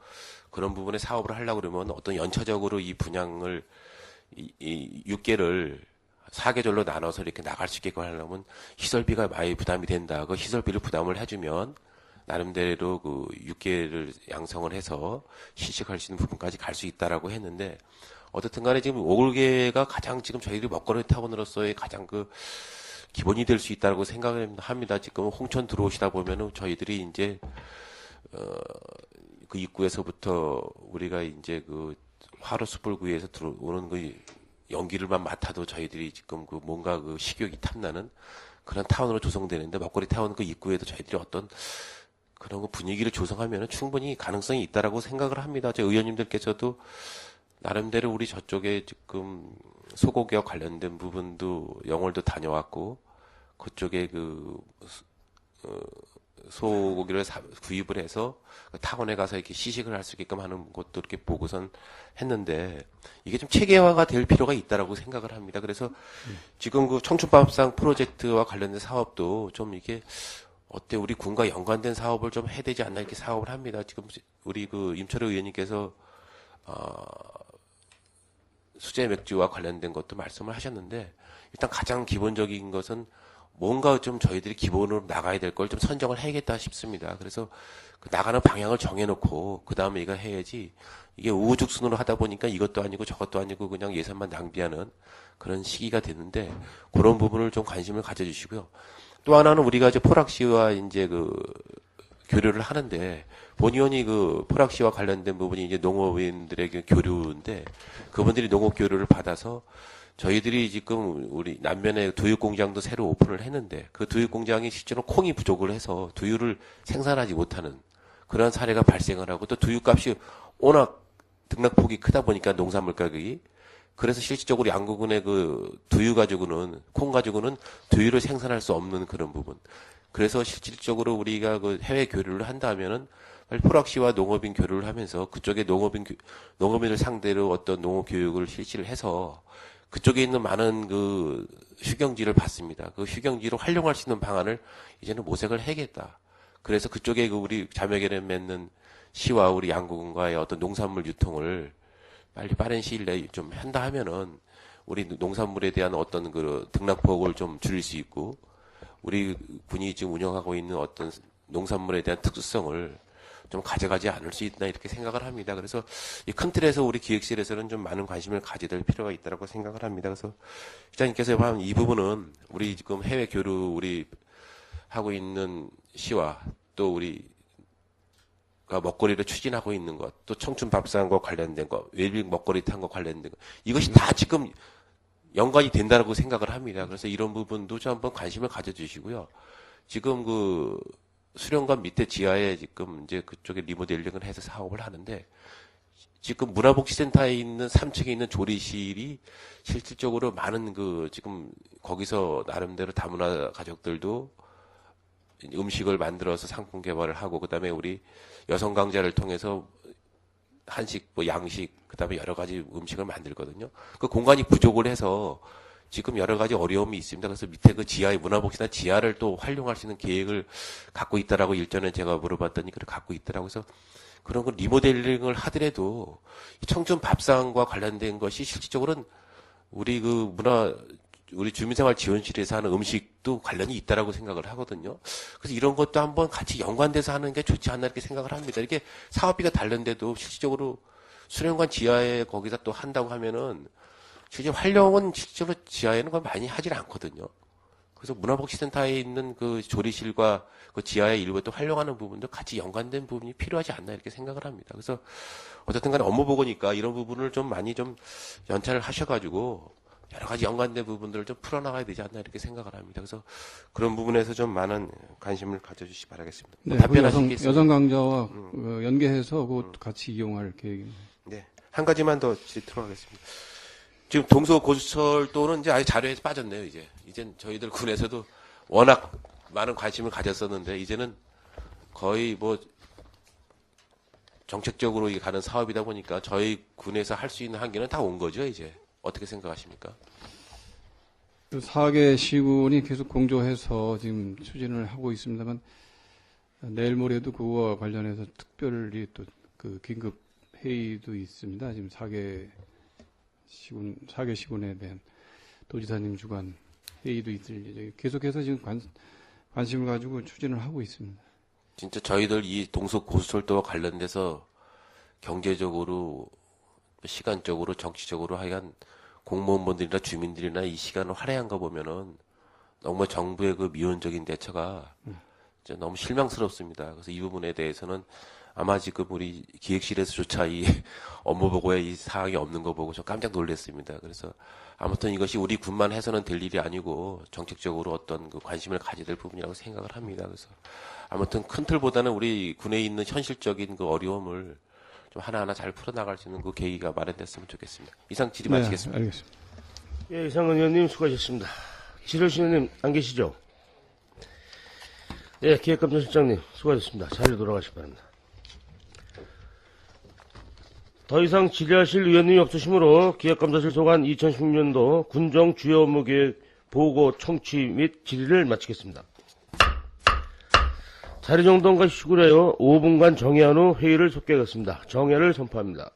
그런 부분에 사업을 하려고 그러면 어떤 연차적으로 이 분양을 이 6개를 4계절로 나눠서 이렇게 나갈 수 있게끔 하려면 시설비가 많이 부담이 된다. 그 시설비를 부담을 해주면 나름대로 그 6개를 양성을 해서 시식할 수 있는 부분까지 갈 수 있다라고 했는데 어떻든 간에 지금 오골개가 가장 지금 저희들이 먹거리 타운으로서의 가장 그 기본이 될 수 있다고 생각을 합니다. 지금 홍천 들어오시다 보면은 저희들이 이제 그 입구에서부터 우리가 이제 그 화로 숯불구이에서 들어오는 그 연기를만 맡아도 저희들이 지금 그 뭔가 그 식욕이 탐나는 그런 타운으로 조성되는데 먹거리 타운 그 입구에도 저희들이 어떤 그런 거 분위기를 조성하면 충분히 가능성이 있다라고 생각을 합니다. 저 의원님들께서도 나름대로 우리 저쪽에 지금 소고기와 관련된 부분도 영월도 다녀왔고 그쪽에 소고기를 구입을 해서 타운에 가서 이렇게 시식을 할 수 있게끔 하는 것도 이렇게 보고선 했는데 이게 좀 체계화가 될 필요가 있다라고 생각을 합니다. 그래서 지금 그 청춘밥상 프로젝트와 관련된 사업도 좀 이게 어때 우리 군과 연관된 사업을 좀 해야 되지 않나 이렇게 사업을 합니다. 지금 우리 그 임철호 의원님께서 수제 맥주와 관련된 것도 말씀을 하셨는데 일단 가장 기본적인 것은 뭔가 좀 저희들이 기본으로 나가야 될 걸 좀 선정을 해야겠다 싶습니다. 그래서 그 나가는 방향을 정해놓고 그 다음에 이거 해야지 이게 우후죽순으로 하다 보니까 이것도 아니고 저것도 아니고 그냥 예산만 낭비하는 그런 시기가 됐는데 그런 부분을 좀 관심을 가져주시고요. 또 하나는 우리가 이제 포락시와 이제 교류를 하는데 본 의원이 포락시와 관련된 부분이 이제 농업인들에게 교류인데 그분들이 농업 교류를 받아서 저희들이 지금 우리 남면에 두유 공장도 새로 오픈을 했는데 그 두유 공장이 실제로 콩이 부족을 해서 두유를 생산하지 못하는 그런 사례가 발생을 하고 또 두유 값이 워낙 등락폭이 크다 보니까 농산물 가격이 그래서 실질적으로 양구군의 두유 가지고는 콩 가지고는 두유를 생산할 수 없는 그런 부분. 그래서 실질적으로 우리가 해외 교류를 한다면은 포락시와 농업인 교류를 하면서 그쪽에 농업인을 상대로 어떤 농업 교육을 실시를 해서 그쪽에 있는 많은 휴경지를 받습니다. 그 휴경지로 활용할 수 있는 방안을 이제는 모색을 해야겠다. 그래서 그쪽에 우리 자매결연 맺는 시와 우리 양구군과의 어떤 농산물 유통을 빨리 빠른 시일 내에 좀 한다 하면은 우리 농산물에 대한 어떤 등락폭을 좀 줄일 수 있고 우리 군이 지금 운영하고 있는 어떤 농산물에 대한 특수성을 좀 가져가지 않을 수 있나 이렇게 생각을 합니다. 그래서 이 큰 틀에서 우리 기획실에서는 좀 많은 관심을 가져야 될 필요가 있다고 생각을 합니다. 그래서 시장님께서 보면 이 부분은 우리 지금 해외 교류 우리 하고 있는 시와 또 우리가 먹거리를 추진하고 있는 것, 또 청춘 밥상과 관련된 것, 웰빙 먹거리 탄과 관련된 것 이것이 다 지금 연관이 된다고 생각을 합니다. 그래서 이런 부분도 좀 한번 관심을 가져주시고요. 지금 수련관 밑에 지하에 지금 이제 그쪽에 리모델링을 해서 사업을 하는데 지금 문화복지센터에 있는 3층에 있는 조리실이 실질적으로 많은 지금 거기서 나름대로 다문화 가족들도 음식을 만들어서 상품 개발을 하고 그다음에 우리 여성 강좌를 통해서 한식, 양식, 그다음에 여러 가지 음식을 만들거든요. 그 공간이 부족을 해서 지금 여러 가지 어려움이 있습니다. 그래서 밑에 지하의 문화복지나 지하를 또 활용할 수 있는 계획을 갖고 있다라고 일전에 제가 물어봤더니 그걸 갖고 있더라고요. 그래서 그런 걸 리모델링을 하더라도 청춘 밥상과 관련된 것이 실질적으로는 우리 우리 주민생활지원실에서 하는 음식도 관련이 있다라고 생각을 하거든요. 그래서 이런 것도 한번 같이 연관돼서 하는 게 좋지 않나 이렇게 생각을 합니다. 이렇게 사업비가 다른데도 실질적으로 수련관 지하에 거기다 또 한다고 하면은 실제 활용은 실제로 지하에는 걸 많이 하질 않거든요. 그래서 문화복지센터에 있는 조리실과 지하의 일부 또 활용하는 부분도 같이 연관된 부분이 필요하지 않나 이렇게 생각을 합니다. 그래서 어쨌든 간에 업무 보고니까 이런 부분을 좀 많이 좀 연차를 하셔가지고 여러 가지 연관된 부분들을 좀 풀어나가야 되지 않나 이렇게 생각을 합니다. 그래서 그런 부분에서 좀 많은 관심을 가져주시기 바라겠습니다. 네, 답변하시겠습니다. 여성 강좌와 연계해서 같이 이용할 계획입니다. 네, 한 가지만 더 질의하도록 하겠습니다. 지금 동서고속철도는 이제 아예 자료에서 빠졌네요. 이젠 저희들 군에서도 워낙 많은 관심을 가졌었는데 이제는 거의 정책적으로 가는 사업이다 보니까 저희 군에서 할 수 있는 한계는 다 온 거죠. 이제 어떻게 생각하십니까? 4개 시군이 계속 공조해서 지금 추진을 하고 있습니다만 내일 모레도 그거와 관련해서 특별히 또 긴급 회의도 있습니다. 지금 4개 시군에 대한 도지사님 주관 회의도 있을 예정이에요. 계속해서 지금 관심을 가지고 추진을 하고 있습니다. 진짜 저희들 이 동서고속철도와 관련돼서 경제적으로, 시간적으로, 정치적으로 하여간 공무원분들이나 주민들이나 이 시간을 할애한 거 보면은 너무 정부의 미온적인 대처가 진짜 너무 실망스럽습니다. 그래서 이 부분에 대해서는 아마 지금 우리 기획실에서조차 이 업무 보고에 이 사항이 없는 거 보고 좀 깜짝 놀랐습니다. 그래서 아무튼 이것이 우리 군만 해서는 될 일이 아니고 정책적으로 어떤 그 관심을 가져야 될 부분이라고 생각을 합니다. 그래서 아무튼 큰 틀보다는 우리 군에 있는 현실적인 그 어려움을 좀 하나하나 잘 풀어나갈 수 있는 그 계기가 마련됐으면 좋겠습니다. 이상 질의 마치겠습니다. 네, 알겠습니다. 예, 이상은 의원님 수고하셨습니다. 지려신 의원님 안 계시죠? 예, 기획감사실장님 수고하셨습니다. 자리로 돌아가시기 바랍니다. 더 이상 질의하실 의원님이 없으시므로 기획감사실 소관 2016년도 군정 주요 업무계획 보고 청취 및 질의를 마치겠습니다. 자리 정돈과 휴식을 하여 5분간 정회한 후 회의를 속개하겠습니다. 정회를 선포합니다.